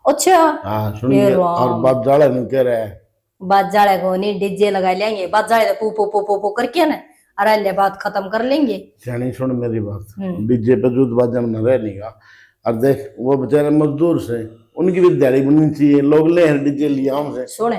Speaker 1: अच्छा
Speaker 2: हां सुनिए और बात जाड़ा के रहे
Speaker 1: बात जाड़े को नहीं डीजे लगा लेंगे बात जाड़े पू पू पू पू करके ना अरे बात खत्म कर लेंगे।
Speaker 2: जानी सुन मेरी बात डीजे पे दूध बाजा में रहने का। और देख वो बेचारे मजदूर से उनकी भी दिहाड़ी बननी चाहिए। लोग ले डीजे लिया हमसे
Speaker 1: सुने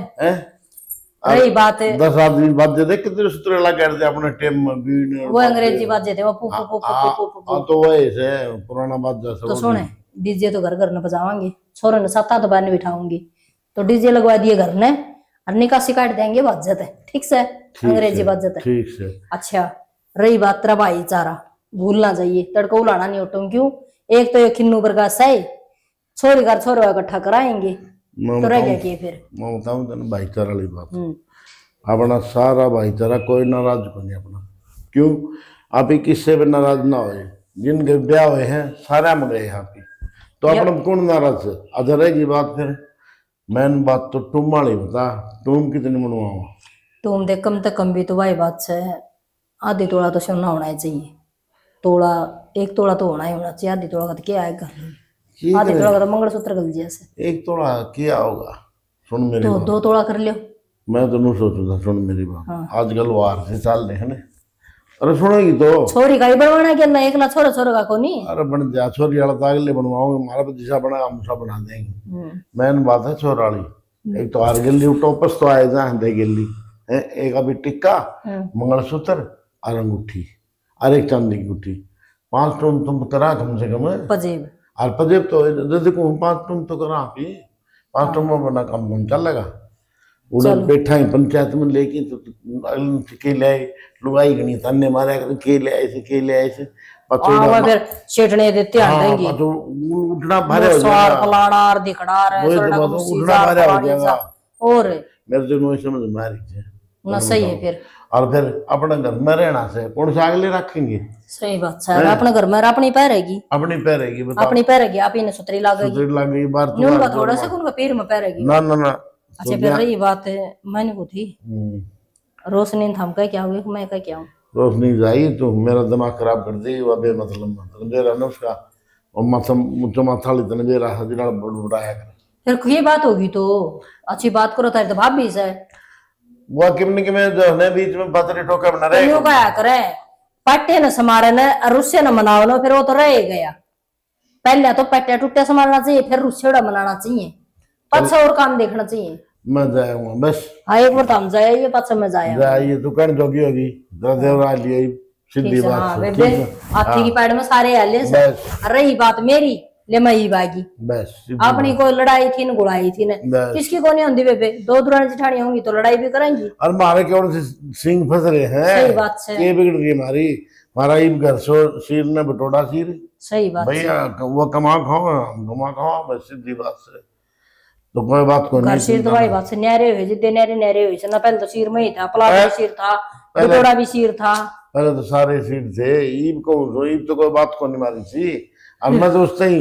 Speaker 1: रही बात है
Speaker 2: 10 आदमी बाजे देख कितने सुतरे लगा करते अपने टेम में बीन
Speaker 1: वो अंग्रेजी बाजे थे वो पू पू पू पू पू
Speaker 2: तो वही से पुराना बाजा सब।
Speaker 1: तो सुने डीजे तो घर घर न बजावांगे छोरे ने 7-8 बार ने बिठाऊंगी तो डीजे लगवा दिए घर ने और निकासी काट देंगे बाजत है। ठीक से अंग्रेजी बाजत है
Speaker 2: ठीक से।
Speaker 1: अच्छा रही बात तेरा भाईचारा भूलना चाहिए तड़का उलाना नहीं उठूं क्यों। एक तो ये खिन्नू प्रकाश है छोरी घर छोरे इकट्ठा कराएंगे तो रह गया कि फिर
Speaker 2: मैं बताऊं तेन भाईचारा वाली बात अपना सारा भाईचारा कोई नाराज को नहीं अपना। क्यों आप ही किससे भी नाराज ना हो जिनके ब्याह हुए हैं सारे हम गए यहाँ पे तो अपना कौन नाराज है। अच्छा रहेगी बात फिर मैन बात तो तुम वाली बता तुम कितनी मनवाओ। तुम
Speaker 1: देख कम तो कम भी तो भाई बात से आधी तोड़ा तो सोना होना चाहिए। तोड़ा 1 तोड़ा तो होना ही होना चाहिए। आधी तोड़ा का तो क्या आएगा आधी तोड़ा का तो मंगलसूत्र गल जैसे
Speaker 2: 1 तोड़ा क्या होगा। सुन मेरी
Speaker 1: तो 2 तोड़ा कर लियो।
Speaker 2: मैं तो नहीं सोचू था। सुन मेरी बात आजकल वार से चाल रहे हैं। अरे सुनेगी तो छोरी का ही बनवाना क्या ना एकला छोरा छोरा का को नहीं। अरे बन जा छोरी वाला तो अगले बनवाऊंगे हमारा पे जैसा बना मुसा बना देंगे। मैन बात है छोरा वाली एक तो आर गिल्ली टोपस तो आए जा दे गिल्ली एक अभी टिक्का मंगलसूत्र और अंगूठी और एक चांदी की अंगूठी 5 टूम तुम करा कम से कम पजेब और पजेब तो देखो 5 टूम तो करा 5 टूम में बना काम चलेगा। उधर बैठा है पंचायत में लेके तो के ले लुगाई गणी तन्ने मारा कर के ले ऐसे
Speaker 1: हाँ फिर छेटने देते आएंगे
Speaker 2: तो उठना भारे हो
Speaker 1: स्वार फलाना और दिखड़ा रहे
Speaker 2: वही तो
Speaker 1: सड़क
Speaker 2: बात,
Speaker 1: उसी
Speaker 2: उठना
Speaker 1: जा
Speaker 2: भारे हो
Speaker 1: फलानी
Speaker 2: जाएगा।
Speaker 1: जा। और
Speaker 2: मेरे तो नहीं समझ में आ रही है
Speaker 1: ना सही है फिर
Speaker 2: और फिर अपने घर में रहना से कौन सा अगले रखेंगे
Speaker 1: सही बात है अपने घर में अपनी पैरेगी
Speaker 2: अपनी पैरेगी बताओ
Speaker 1: अपनी पैरेगी आप ही ने सुतरी लागेगी
Speaker 2: सुतरी लग गई बार तो
Speaker 1: उनका थोड़ा सा उनका पैर में पैरेगी
Speaker 2: ना ना ना
Speaker 1: अच्छा फिर रही बात है मैंने को थी रोशनी थम का क्या हुआ मैं का क्या हूँ
Speaker 2: रोशनी जाई तो मेरा दिमाग खराब कर दी वो बेमतलब मेरा ना उसका और माथा मुझे माथा इतना दे रहा जिना बढ़ाया कर
Speaker 1: फिर ये बात होगी तो अच्छी बात करो तारी तो भाभी से
Speaker 2: वो किमने के में जो है बीच में पतरी टोका बना रहे
Speaker 1: क्यों क्या करे पट्टे न समारे न और रुस्से न मनाओ न फिर वो तो रह गया पहले तो पट्टे टूटे समारना चाहिए फिर रुस्से मनाना चाहिए पाछा और काम देखना चाहिए
Speaker 2: मैं जाऊंगा बस
Speaker 1: हाँ एक बार तो हम जाए पाछा में जाए
Speaker 2: जाइए दुकान जोगी होगी देवरा लिए सीधी बात है
Speaker 1: हाथी की पैड में सारे आले से रही बात मेरी ले मैं ही बागी
Speaker 2: बस
Speaker 1: अपनी कोई लड़ाई थी न गुड़ाई थी न किसकी को नहीं होती बेबे दो दुरानी जिठानी होंगी तो लड़ाई भी करेंगी
Speaker 2: और मारे क्यों से सिंह फंस रहे हैं
Speaker 1: सही बात से
Speaker 2: ये बिगड़ रही हमारी हमारा इन घर सो सिर ने बटोड़ा सिर
Speaker 1: सही बात
Speaker 2: भैया वो कमा खाओ हम कमा खाओ बस सीधी बात से तो कोई बात को नहीं
Speaker 1: सिर तो भाई बात से न्यारे हुए जितने न्यारे हुए ना पहले तो सिर में ही था पलाट भी सिर था बटोड़ा भी सिर था
Speaker 2: पहले तो सारे सिर थे ईब को ईब तो कोई बात को नहीं मारी थी अब मैं तो उससे ही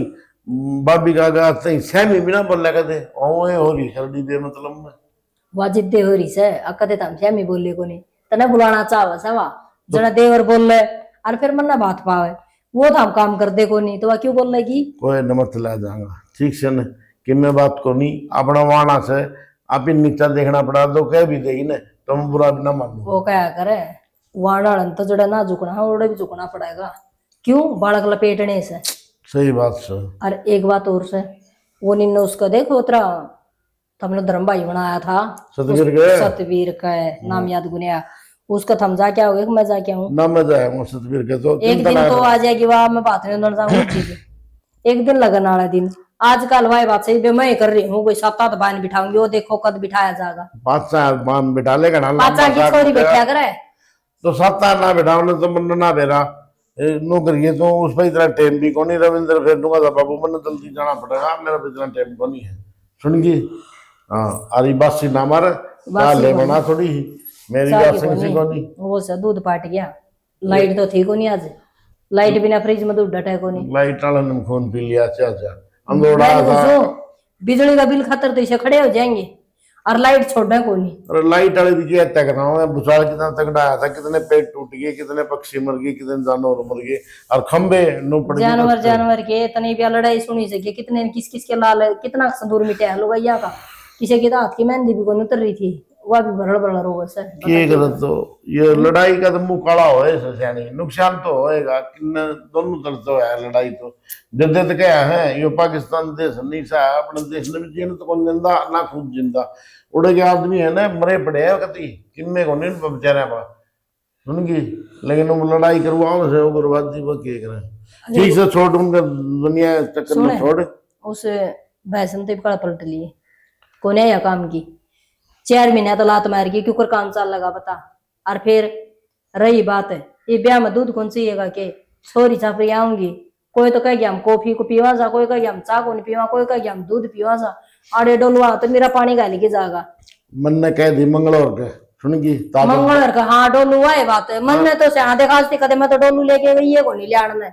Speaker 2: बाबी का गाते ही सहमी बिना बोल लगा दे ओए हो रही सर्दी दे मतलब में
Speaker 1: वाजिब दे हो रही से अकदे तम सहमी बोले को नहीं तने बुलाना चाहवा सवा जना देवर बोल ले और फिर मन ना बात पावे वो तो हम काम कर दे को नहीं तो वह क्यों बोल लेगी
Speaker 2: कोई नमत ला जाऊंगा ठीक से न कि मैं बात को नहीं अपना वाणा से आप ही नीचा देखना पड़ा तो कह भी देगी ना तो हम बुरा भी ना मानो
Speaker 1: वो क्या करे वाणा तो जड़ा ना झुकना ओड़े भी झुकना पड़ेगा क्यों बालक लपेटने से
Speaker 2: सही बात से
Speaker 1: और एक बात और से वो निन्ने उसका देखो उतरा तुमने धर्म भाई बनाया था सतवीर का नाम याद गुनिया उसका थम जा क्या हो गया मैं जा क्या हूँ
Speaker 2: ना मैं जाऊंगा सतवीर के तो
Speaker 1: एक दिन तो आ जाएगी वहां मैं बात नहीं एक दिन लगन वाला दिन आजकल भाई बात सही मैं कर रही हूँ कोई 7-8 बान बिठाऊंगी वो देखो कद बिठाया जाएगा
Speaker 2: 5-4 बान बिठा लेगा ना
Speaker 1: 5 की छोरी बैठा करे
Speaker 2: तो 7-8 ना बिठाओ तो मन ना बेरा नो करिए तो उस पर इतना टाइम भी को नहीं रविंद्र फिर दूंगा था बाबू मन जल्दी जाना पड़ेगा मेरा इतना टाइम को नहीं है सुनगी हाँ अरे बासी ना मारे ले बना थोड़ी ही मेरी बात से को नहीं
Speaker 1: वो से दूध पाट गया लाइट तो थी को नहीं आज लाइट बिना फ्रिज में दूध डटा को नहीं
Speaker 2: लाइट वाला ने खून पी लिया अच्छा
Speaker 1: बिजली का बिल खातर तो इसे खड़े हो जाएंगे और लाइट छोड़ना को नहीं
Speaker 2: अरे लाइट वाले भी क्या तक रहा हूँ भूसाल कितना तगड़ा आया था कितने पेड़ टूट गए कितने पक्षी मर गए कितने जानवर मर गए और खंबे नो पड़ गए
Speaker 1: जानवर के इतनी भी लड़ाई सुनी सके कितने किस किस के लाल कितना संदूर मिटा लो भैया का किसी के हाथ की मेहंदी भी को उतर रही थी वह भी भरड़ भरड़ रोग से
Speaker 2: तो ये लड़ाई का तो मुंह काला हो सियानी नुकसान तो होएगा दोनों तरफ तो है लड़ाई तो जद्दे तो क्या है ये पाकिस्तान देश नहीं सा अपने देश में भी जीने तो कौन जिंदा ना खुद जिंदा उड़े के आदमी है ना मरे पड़े है कति किन्ने को नहीं बेचारे पा सुनगी लेकिन वो लड़ाई करवाओ से वो बर्बादी वो क्या करें ठीक से छोड़ उनका दुनिया चक्कर में छोड़
Speaker 1: उस भैसन तो पलट लिए कोने या काम की 4 महीने तो लात मार गई क्यों काम चल लगा बता और फिर रही बात है ये ब्याह में दूध कौन चाहिएगा के छोरी छापरी आऊंगी कोई तो कह हम कॉफी को पीवा जा कोई कह हम चाय को नहीं पीवा कोई कह हम दूध पीवा जा आड़े डोलवा तो मेरा पानी गाली के जाएगा
Speaker 2: मन ने कह दी मंगलवार के सुनगी
Speaker 1: मंगलवार का हाँ डोलू है बात है मन ने तो से आधे खास कदे मैं तो डोलू लेके गई है को नहीं लिया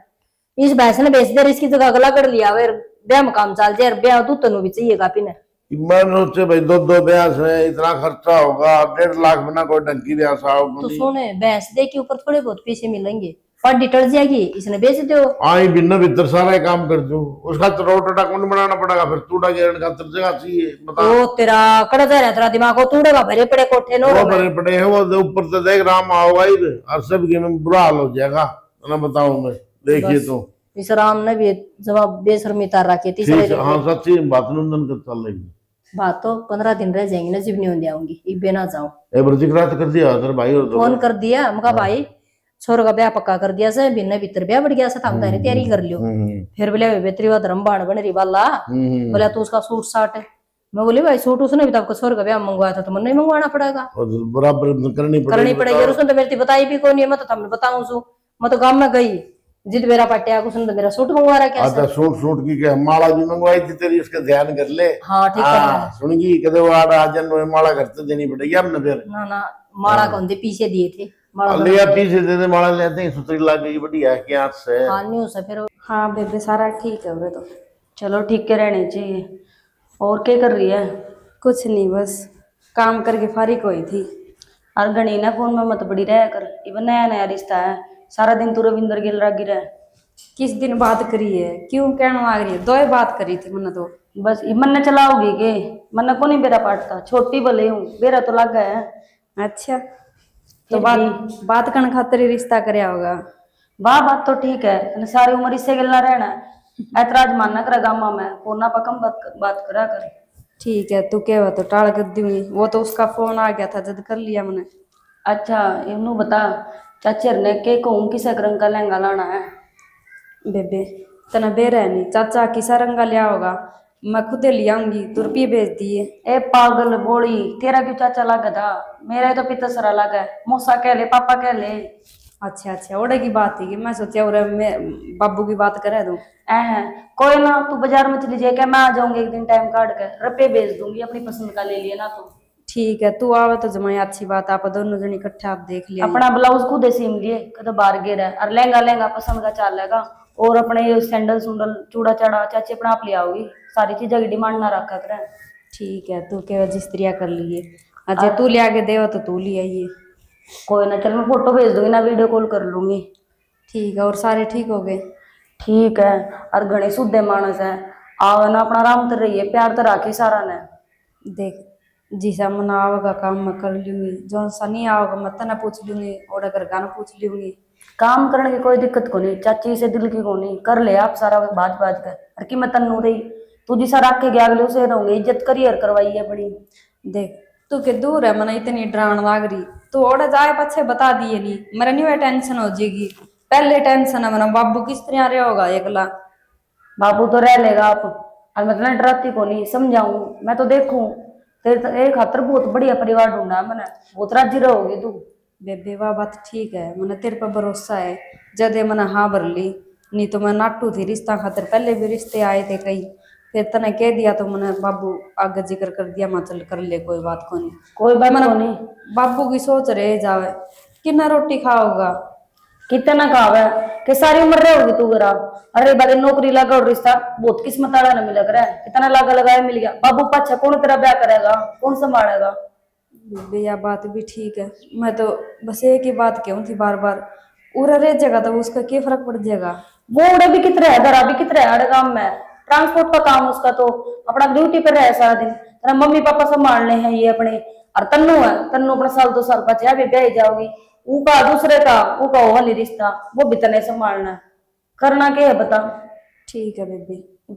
Speaker 1: इस भैंस ने बेच दे इसकी जगह गला कर लिया फिर ब्याह में काम चल जाए ब्याह दूध तो भी चाहिएगा पीने
Speaker 2: मन सोचे भाई 2 भैंस है इतना खर्चा होगा 1.5 लाख बना कोई डंकी दे
Speaker 1: तो सुने भैंस दे के ऊपर थोड़े बहुत पैसे मिलेंगे और डिटल जाएगी इसने बेच दो
Speaker 2: आई बिना भीतर सारा काम कर दो उसका तो रोटा कौन बनाना पड़ेगा फिर तूड़ा गेरन का जगह चाहिए बता
Speaker 1: वो तेरा कड़जा रहा तेरा दिमाग को तूड़ेगा भरे पड़े कोठे नो
Speaker 2: भरे पड़े हैं वो ऊपर से देख राम आओगा इधर और सब के में बुरा हाल हो जाएगा ना बताऊं मैं देखिए तो
Speaker 1: इस राम ने भी जवाब बेशर्मी तार रखी तीसरे
Speaker 2: हाँ सच्ची बात नंदन कर चल रही
Speaker 1: बात तो 15 दिन रह जाएंगे ना जीवनी हो जाऊंगी इबे ना जाऊं
Speaker 2: ए जिक्र कर दिया तेरे भाई और
Speaker 1: फोन कर दिया हमका भाई छोर का ब्याह पक्का कर दिया से बिना भीतर ब्याह बढ़ गया से हम तारी तैयारी कर लियो फिर बोले बेतरी वा धर्म बाण बन रही वाला बोले तू उसका सूट साट मैं बोली भाई सूट उसने भी तो आपको 100 का ब्याह मंगवाया था तो मन नहीं मंगवाना पड़ेगा,
Speaker 2: और बराबर करनी
Speaker 1: करनी पड़ेगी। और उसने तो मेरी बताई भी कोई नहीं, मैं तो तुमने बताऊं सु, मैं तो गांव में गई जिद मेरा पटिया उसने तो मेरा सूट मंगवा रहा।
Speaker 2: अच्छा सूट की क्या माला भी मंगवाई थी तेरी, उसका ध्यान कर ले।
Speaker 1: हाँ ठीक है
Speaker 2: सुनगी कदे वो आज माला करते देनी पड़ेगी हमने फिर।
Speaker 1: ना माला कौन दे पीछे दिए थे,
Speaker 2: लिया पीछे दे दे माला लेते हैं, सुतरी लग गई बढ़िया है क्या से।
Speaker 1: हाँ नहीं हो फिर।
Speaker 4: हाँ बेबे सारा ठीक है वे तो, चलो ठीक के रहने चाहिए। और क्या कर रही है?
Speaker 7: कुछ नहीं, बस काम करके फारिग हुई थी।
Speaker 4: और गणी ना फोन में मत बड़ी रह कर, इवन नया नया रिश्ता है, सारा दिन तू रविंदर गिल रागी रह।
Speaker 7: किस दिन बात करी है, क्यों कहना मांग रही है? 2 ही बात करी थी मैंने तो।
Speaker 4: बस मन ने चलाओगी के, मन को नहीं बेरा पाटता, छोटी भले हूँ बेरा तो लग गया है।
Speaker 7: अच्छा तो बात करने खातिर ही रिश्ता करया होगा।
Speaker 4: वाह बात तो ठीक है, सारी उम्र इससे गिलना रहना, ऐतराज मानना करा गामा में, फोना पर कम बात करा कर।
Speaker 7: ठीक है तू क्या तो टाल कर दूंगी, वो तो उसका फोन आ गया था जब कर लिया मैंने।
Speaker 4: अच्छा इनू बता चाचर ने के कहूँ किस रंग का लहंगा लाना है?
Speaker 7: बेबे तना बेरा है नहीं, चाचा किसा रंगा लिया होगा, मैं खुद ले आऊंगी, तू रुपये भेज दिए।
Speaker 4: ए पागल बोली, तेरा क्यों चाचा लगा था, मेरा तो पिता सरा लगा है, मौसा कह ले पापा कह ले।
Speaker 7: अच्छा ओडे की बात थी कि मैं सोचा और मैं बाबू की बात करा दूं।
Speaker 4: कोई ना, तू बाजार में चली जाएगा, मैं आ जाऊंगी एक दिन टाइम काट कर, रुपये भेज दूंगी, अपनी पसंद का ले लिया ना तू।
Speaker 7: ठीक है तू आवे तो जमाई अच्छी बात, आप दोनों जन इकट्ठे आप देख लिया।
Speaker 4: अपना ब्लाउज खुद सीम लिए कदम बार गिर है, और लहंगा पसंद का चाल लेगा, और अपने सैंडल सुंडल चूड़ा चाड़ा चाची अपना आप ले आओगी, सारी चीजों की डिमांड ना रखा कर।
Speaker 7: ठीक है तू क्या रजिस्ट्रिया कर लिए, अच्छा तू ले आके दे तो तू ले आइए।
Speaker 4: कोई ना, चल मैं फोटो भेज दूंगी ना, वीडियो कॉल कर लूंगी।
Speaker 7: ठीक है और सारे ठीक हो गए?
Speaker 4: ठीक है, और घने शुद्ध मानस है, आओ ना अपना आराम कर रही है, प्यार तो राखी सारा ने।
Speaker 7: देख जिसा मन आओगा काम मैं कर लूंगी, जो सा नहीं आओगा मैं तना पूछ लूंगी, और अगर गाना पूछ लूंगी।
Speaker 4: काम करने की कोई दिक्कत को नहीं, चाची से दिल की को नहीं, कर ले आप सारा बात कर। और कि मैं तन्नू रही तू जिसा रख के गया अगले उसे रहूंगी, इज्जत करियर करवाई है बड़ी।
Speaker 7: देख तू के दूर है, मैंने इतनी डरान लाग रही, तू और जाए पछे बता दिए नहीं, मेरा नहीं टेंशन हो जाएगी। पहले टेंशन है मेरा, बाबू किस तरह रहा होगा एकला।
Speaker 4: बाबू तो रह लेगा आप, और मैं तो डराती को नहीं, समझाऊं मैं तो देखूं, तेरे खातर बहुत बढ़िया परिवार ढूंढा मैंने, बहुत राजी रहोगी तू।
Speaker 7: बेबे वाह बात ठीक है, मैंने तेरे पर भरोसा है, जदे मैंने हाँ भर ली, नहीं तो मैं नाटू थी रिश्ता खातर, पहले भी रिश्ते आए थे कई, फिर तने कह दिया तो मैंने बाबू आगे जिक्र कर दिया, मैं चल कर ले कोई बात को नहीं,
Speaker 4: कोई बात नहीं।
Speaker 7: बाबू की सोच रहे जावे कितना रोटी खाओगा,
Speaker 4: कितना खावे कि सारी उम्र रहोगी तू गरा। अरे बारे नौकरी लगा और रिश्ता बहुत किस्मत वाला न मिल रहा है, कितना लगा लगाया मिल गया, बाबू पाछा कौन तेरा ब्याह करेगा, कौन संभालेगा?
Speaker 7: भैया बात भी ठीक है, मैं तो बस एक ही बात कहूँ थी बार बार, उरा रह जाएगा तो उसका क्या फर्क पड़ जाएगा?
Speaker 4: वो उड़े भी कितने है, दरा भी कितने है, अड़े काम में ट्रांसपोर्ट का काम उसका, तो अपना ड्यूटी पर रहे सारा दिन, तेरा मम्मी पापा संभालने हैं ये अपने, और तन्नू है, तन्नू अपना साल 2 साल बचे अभी ब्याह जाओगी, उनका दूसरे का उनका वाली रिश्ता वो भी तने संभालना है, करना क्या है बता।
Speaker 7: ठीक है बेबी,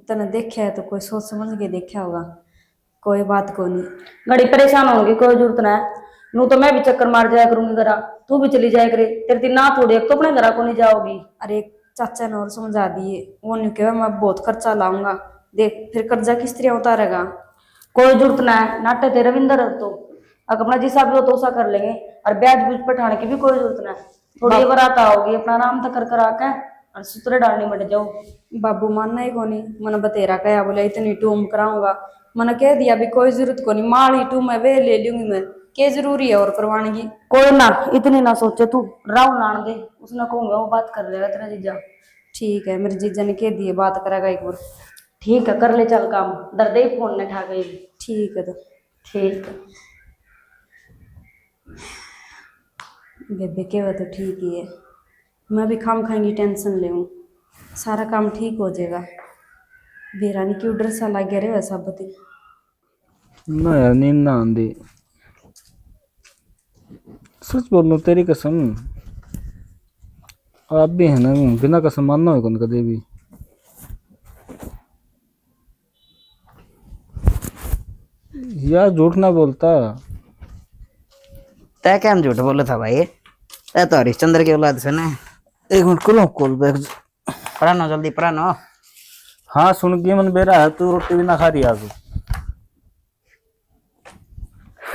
Speaker 7: तने देखा है तो कोई सोच समझ के देखा होगा, कोई बात को नहीं,
Speaker 4: घड़ी परेशान होंगी कोई जरूरत ना है, नू तो मैं भी चक्कर मार जाया करूंगी घरा, तू भी चली जाया करे, तेरे ना थोड़ी एक तो अपने घरा को नहीं जाओगी।
Speaker 7: अरे चाचा ने और समझा दिए, वो नहीं कहा मैं बहुत खर्चा लाऊंगा, देख फिर कर्जा किस तरह उतारेगा।
Speaker 4: कोई जरूरत ना है, नाटे तेरे रविंदर तो अगर अपना जिसा भी हो तो उसा कर लेंगे, और ब्याज बूझ पठाने की भी कोई जरूरत ना है, थोड़ी बारात आओगी अपना आराम तक कर आके और सुतरे डालने मट जाओ।
Speaker 7: बाबू मानना ही को नहीं, मैंने बतेरा कहा बोले इतनी टूम कराऊंगा, मैंने कह दिया भी कोई जरूरत को नहीं, माल ही टूम है वे ले लूंगी मैं, क्या जरूरी है और करवाने की।
Speaker 4: कोई ना इतनी ना सोचे तू, राव लान दे, उसने कहूंगा वो बात कर लेगा तेरा जीजा।
Speaker 7: ठीक है मेरे जीजा ने कह दिए बात करेगा एक बार।
Speaker 4: ठीक है कर ले चल काम, दर्दे ही फोन ने ठा गई।
Speaker 7: ठीक है तो
Speaker 4: ठीक है
Speaker 7: बेबे के वो तो ठीक ही है, मैं भी खाम खाएंगी टेंशन ले, सारा काम ठीक हो जाएगा। बेरानी क्यों डर सा लग गया रे वैसा बती
Speaker 10: ना यार, नींद ना आंदी, सच बोल लो तेरी कसम, आप भी है ना, बिना कसम मानना हो कौन कदे भी। यार झूठ ना बोलता।
Speaker 8: तय क्या हम झूठ बोला था भाई, तय तो हरिश्चंद्र की औलाद से ना।
Speaker 10: एक मिनट खोलो कॉल बैग,
Speaker 8: पढ़ानो जल्दी पढ़ानो।
Speaker 10: हाँ सुन के मन बेरा है, तू रोटी भी ना खा रही आज।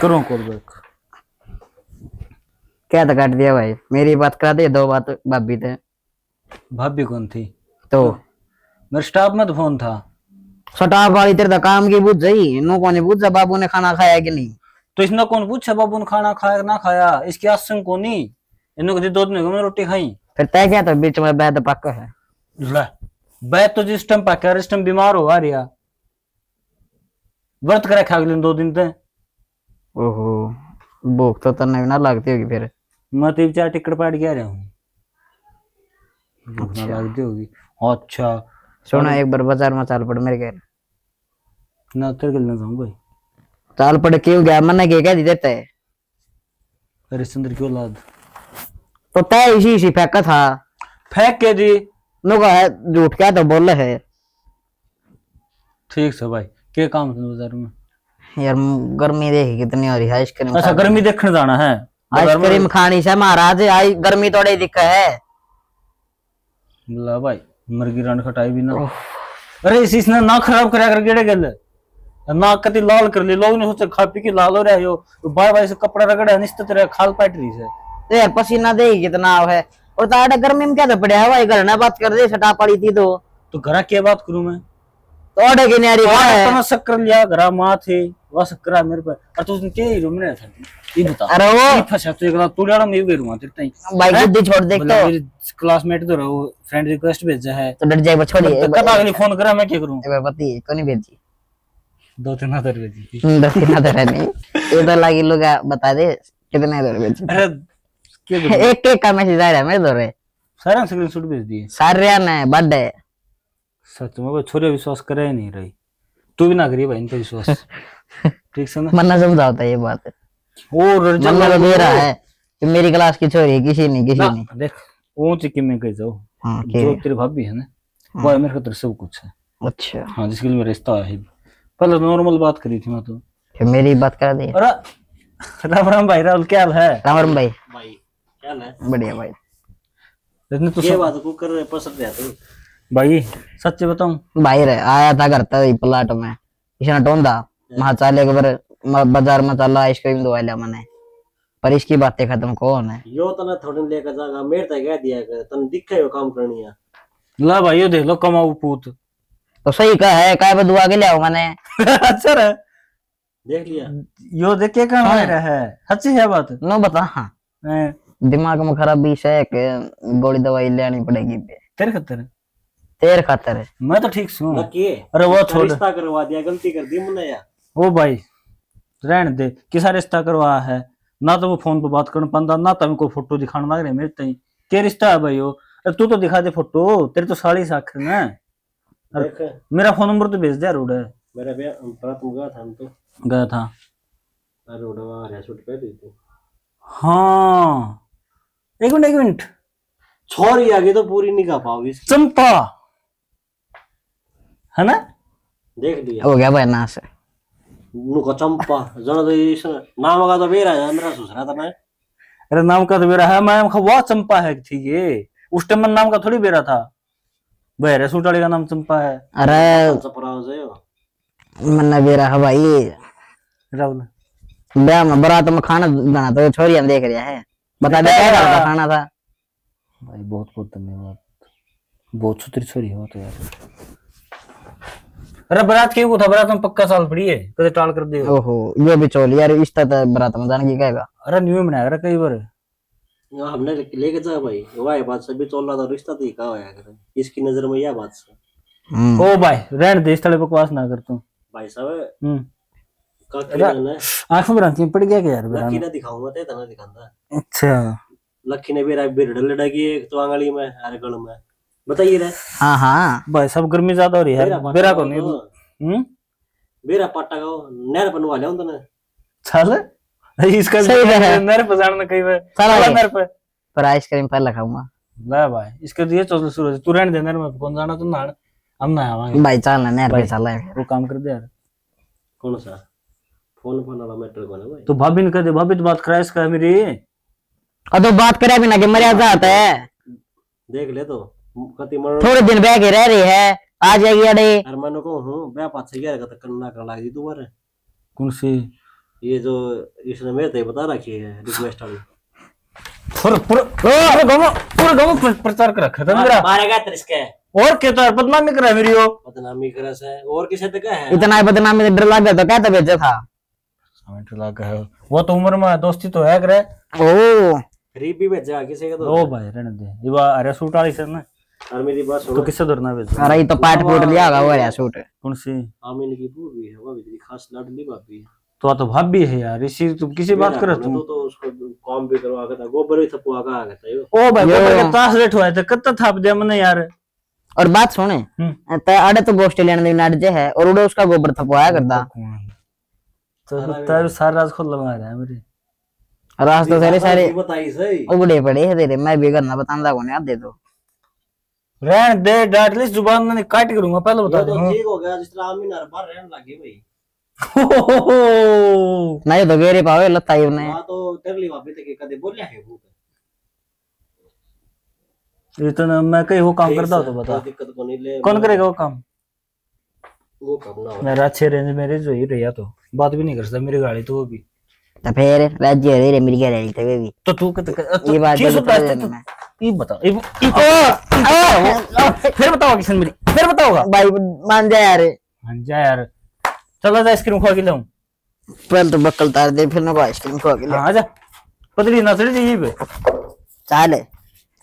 Speaker 10: करो कॉल बैक।
Speaker 8: क्या तो काट दिया भाई, मेरी बात करा दे, दो बात भाभी थे।
Speaker 10: भाभी कौन थी?
Speaker 8: तो
Speaker 10: मेरे स्टाफ में तो फोन था।
Speaker 8: सटाप वाली तेरे तो काम की बुझ गई, नो को नहीं पूछा बाबू ने खाना खाया कि नहीं।
Speaker 10: तो इसने कौन पूछा बाबू ने खाना खाया ना खाया? इसकी आसन को नहीं, इन्हों को 2 दिन हो गए मैंने रोटी खाई।
Speaker 8: फिर तय क्या तो बीच में बैठ पक्का है।
Speaker 10: ले बैठ तो जिस टाइम पक्का इस टाइम बीमार हो आ रहा, व्रत करे खा अगले 2 दिन तक।
Speaker 8: ओहो, भूख तो तन्ने भी ना लगती होगी फिर।
Speaker 10: मैं तो 4 टिकट पाट के आ रहा हूँ, भूख ना लगती होगी। अच्छा
Speaker 8: सुना, एक बार बाजार में चाल पड़ मेरे घर
Speaker 10: ना तेरे गल ना जाऊं भाई।
Speaker 8: चाल पड़ क्यों गया, मैंने क्या कह देते है।
Speaker 10: अरे सुंदर क्यों लाद
Speaker 8: तो तय इसी फेंका था,
Speaker 10: फेंक के दी
Speaker 8: नो का है झूठ क्या तो बोल रहे है।
Speaker 10: ठीक से भाई, क्या काम था बाजार में?
Speaker 8: यार गर्मी देखी कितनी हो रही है, आइसक्रीम।
Speaker 10: अच्छा गर्मी देखने जाना है?
Speaker 8: आइसक्रीम खानी से महाराज, आई गर्मी थोड़ी दिक्कत है।
Speaker 10: ला भाई मरगी रंड खटाई भी ना। अरे इसने ना खराब करा कर गेड़े गल ना कति लाल कर ली, लोग ने सोचा खा पी के लाल हो रहा है यो, बार बार से कपड़ा रगड़ा निश्चित तेरे खाल पाट रही से।
Speaker 8: तो यार पसीना दे कितना है, और ताड़ा गर्मी में क्या तो पड़े है भाई, घर ना बात कर दे, सटा पड़ी थी तो
Speaker 10: घर क्या बात करूं मैं?
Speaker 8: तो ऑर्डर की न्यारी
Speaker 10: है शक्कर लिया घरा माँ थे वह शक्कर मेरे पर। और तू क्या ही रूम में था ये बता।
Speaker 8: अरे वो
Speaker 10: फंसा तो एक तू डाला मैं भी रहूंगा तेरे ताई
Speaker 8: भाई बुद्धि छोड़ देख तो
Speaker 10: मेरे क्लासमेट तो रहो, फ्रेंड रिक्वेस्ट भेजा है
Speaker 8: तो डर जाए छोड़िए,
Speaker 10: कब अगली फोन करा मैं क्या करूं?
Speaker 8: एक बार पति को नहीं भेजी,
Speaker 10: 2-3 हजार भेजी।
Speaker 8: 2-3 हजार नहीं, ये तो लागी लोग बता दे कितने हजार भेजी।
Speaker 10: अरे
Speaker 8: एक एक का मैसेज आ रहा है मेरे दौरे,
Speaker 10: सारा स्क्रीनशॉट भेज दिए
Speaker 8: सारे ने बर्थडे।
Speaker 10: सच में भाई छोरे विश्वास करे नहीं रही, तू भी ना करिए भाई इन पे विश्वास। ठीक से ना
Speaker 8: मन्ना समझाता है ये बात,
Speaker 10: और
Speaker 8: मन्ना तो दे रहा है कि मेरी क्लास की छोरी है, किसी नहीं
Speaker 10: देख ऊंच की मैं कह जाओ।
Speaker 8: हाँ,
Speaker 10: जो तेरी भाभी है ना वो मेरे खातिर सब कुछ है।
Speaker 8: अच्छा
Speaker 10: हाँ जिसके लिए मेरा रिश्ता है, पहले नॉर्मल बात करी थी मैं तो,
Speaker 8: फिर मेरी बात करा दी।
Speaker 10: अरे राम राम भाई, राहुल क्या हाल है?
Speaker 8: राम राम भाई,
Speaker 3: क्या हाल है?
Speaker 8: बढ़िया भाई।
Speaker 10: तो
Speaker 3: ये बात को कर पसंद है तो
Speaker 10: भाई सच बताऊं
Speaker 8: भाई रे आया था घर तक प्लाट में, इसने टोंदा महा चाले के बाजार में चला आइसक्रीम दवा लिया मैंने, पर इसकी बातें खत्म कौन है।
Speaker 3: यो तना थोड़ी लेकर जागा, मेरे तक कह दिया कर तन दिखे हो काम करनी है।
Speaker 10: ला भाई यो देख लो कमाऊ पूत
Speaker 8: तो सही कहा है, काय दुआ के लिया मैंने।
Speaker 10: अच्छा रे
Speaker 3: देख लिया
Speaker 10: यो देख के काम है रहा है, सच्ची है बात
Speaker 8: नो बता। हाँ दिमाग में खराबी से गोली दवाई लेनी पड़ेगी
Speaker 10: तेरे खातिर,
Speaker 8: तेरे खातिर है।
Speaker 10: मैं तो ठीक हूँ।
Speaker 3: अरे वो छोड़, रिश्ता करवा दिया, गलती कर दी मैंने यार।
Speaker 10: ओ भाई रहने दे, किसा रिश्ता करवा है ना, तो वो फोन पे बात कर पाता ना, तो कोई फोटो दिखाने लग रहे मेरे तई क्या रिश्ता है भाई? अरे तू तो दिखा दे फोटो, तेरे तो साड़ी साखर ना। मेरा फोन नंबर तो भेज दे रोड है।
Speaker 3: मेरा तुम गया था, हम तो
Speaker 10: गया था
Speaker 3: रोड वहां शूट पे दी थी।
Speaker 10: हाँ एक मिनट
Speaker 3: छोरी आगे तो पूरी नहीं कर पाओगी।
Speaker 10: चंपा है ना,
Speaker 3: देख लिया
Speaker 8: हो गया भाई ना से
Speaker 3: नुको चंपा जन तो इस नाम का तो मेरा है, मेरा ससुरा था ना।
Speaker 10: अरे नाम का तो मेरा है, मैं वह चंपा है ठीक है, उस टाइम नाम का थोड़ी बेरा था, बहरे सूटाड़ी का नाम चंपा है।
Speaker 8: अरे मन्ना बेरा है भाई,
Speaker 10: राहुल
Speaker 8: ब्याह में बारात में खाना बना तो छोरियां देख रहा है, बता दे क्या का खाना था
Speaker 10: भाई? बहुत बहुत धन्यवाद, बहुत सुथरी छोरी हो तो यार। अरे बारात के को था, बारात में पक्का साल पड़ी है, कदे टाल कर दे।
Speaker 8: ओहो ये भी चोल यार, इस तरह बारात में जाने की कहेगा।
Speaker 10: अरे न्यू में बनाया कई बार
Speaker 3: हमने लेके जा भाई, वाह बात सभी चल रहा था, रिश्ता तो का होया करे इसकी नजर में, यह बात से।
Speaker 10: ओ भाई रहने दे, इस तरह बकवास ना कर तू
Speaker 3: भाई साहब।
Speaker 10: आंख में रांची पड़ गया क्या यार?
Speaker 3: लकी ना दिखाऊंगा ते तना दिखाता।
Speaker 10: अच्छा
Speaker 3: लकी ने भी बिरड़ लड़की एक तो आंगली में अरे गल में बताइए रे।
Speaker 8: हाँ हाँ
Speaker 10: भाई सब गर्मी ज्यादा हो रही है, बेरा को नहीं
Speaker 3: बेरा पाटा का नहर बनवा लिया उन्होंने।
Speaker 10: चल इसका नहर पे जाना कई बार चला नहर पे,
Speaker 8: पर आइसक्रीम पहले खाऊंगा।
Speaker 10: ले भाई इसके दिए चौथे सूरज, तू रहने दे नहर में, कौन जाना तो नहाने, हम ना आवांगे
Speaker 8: भाई। चल ना नहर पे चल है,
Speaker 10: वो काम कर दे यार।
Speaker 3: कौन सा फोन वाला मैटर कौन है भाई?
Speaker 10: तो भाभी ने कह दे, भाभी तो बात करा इसका है मेरी।
Speaker 8: और तो बात करे बिना के मर्यादा आता है,
Speaker 3: देख ले तो
Speaker 8: थोड़े दिन बह के रह रही है, आ जाएगी अड़े।
Speaker 3: अरे मैंने को हूं मैं पास से गया करना कर लागी तुम्हारे।
Speaker 10: कौन सी
Speaker 3: ये जो इसने मेरे तो बता रखी है रिक्वेस्ट वाली
Speaker 10: पूरे गांव में प्रचार कर रखा था मेरा।
Speaker 3: मारेगा तरिस्के
Speaker 10: और क्या तो बदनामी करा मेरी हो।
Speaker 3: बदनामी करा से और किसे तक है
Speaker 8: इतना बदनामी से डर लग गया तो क्या तो भेजा था।
Speaker 10: समझ लगा है वो तो उम्र में दोस्ती तो है करे।
Speaker 8: ओ
Speaker 3: गरीब भी भेजा किसी का तो
Speaker 10: ओ भाई रहने दे ये बा अरे सूट वाली से ना
Speaker 3: और मेरी बात
Speaker 10: तो
Speaker 3: सुनो
Speaker 10: किससे डरना भेजा।
Speaker 8: अरे ये तो पाट पोट लिया होगा वो यार सूट।
Speaker 10: कौन सी
Speaker 3: आमिन की बूबी है वो भी खास लाडली भाभी है।
Speaker 10: तो भाभी है यार इसी तुम किसी बात करे तुम।
Speaker 3: तो उसको काम भी करवा के था गोबर भी थपवा का आ गया था
Speaker 10: ओ भाई गोबर के ट्रांसलेट हुआ है कत्ता थाप दिया मैंने यार।
Speaker 8: और बात सुने ते आड़े तो गोश्त लेने दी नाडजे है और उड़े उसका गोबर थपवाया करता।
Speaker 10: तो तेरे सारा राज खुद लगा रहा है मेरे
Speaker 8: राज तो सारे
Speaker 3: बताई सही
Speaker 8: उगड़े पड़े है तेरे। मैं भी करना बतांदा को नहीं दे दो
Speaker 10: रहन दे डाट लिस्ट जुबान में काट करूंगा पहले बता
Speaker 3: तो
Speaker 10: दूं।
Speaker 3: ठीक हो गया जिस तरह आमिन हर बार रहने लगी भाई
Speaker 8: नहीं तो गेरे पावे लताई ने
Speaker 3: हां तो तेरली भाभी तक कदे बोलिया है वो
Speaker 10: इतना मैं कहीं वो काम करता हूं तो बता
Speaker 3: दिक्कत को नहीं ले
Speaker 10: कौन करेगा वो काम।
Speaker 3: वो करना हो
Speaker 10: मेरा अच्छे रेंज मेरे जो ही रहा तो बात भी नहीं कर सकता मेरी गाड़ी तो वो भी
Speaker 8: तो फिर राज्य रे मेरी गाड़ी थे भी
Speaker 10: तो तू
Speaker 8: ये बात
Speaker 10: ये बता फिर बताओ किशन मेरी फिर बताओगा
Speaker 8: भाई मान जा यार
Speaker 10: मान जा यार चलो जा आइसक्रीम खवा के लाऊं
Speaker 8: पहले तो बक्कल तार दे फिर ना आइसक्रीम खवा के ले
Speaker 10: हां जा पतली नसड़ी जी पे
Speaker 8: चल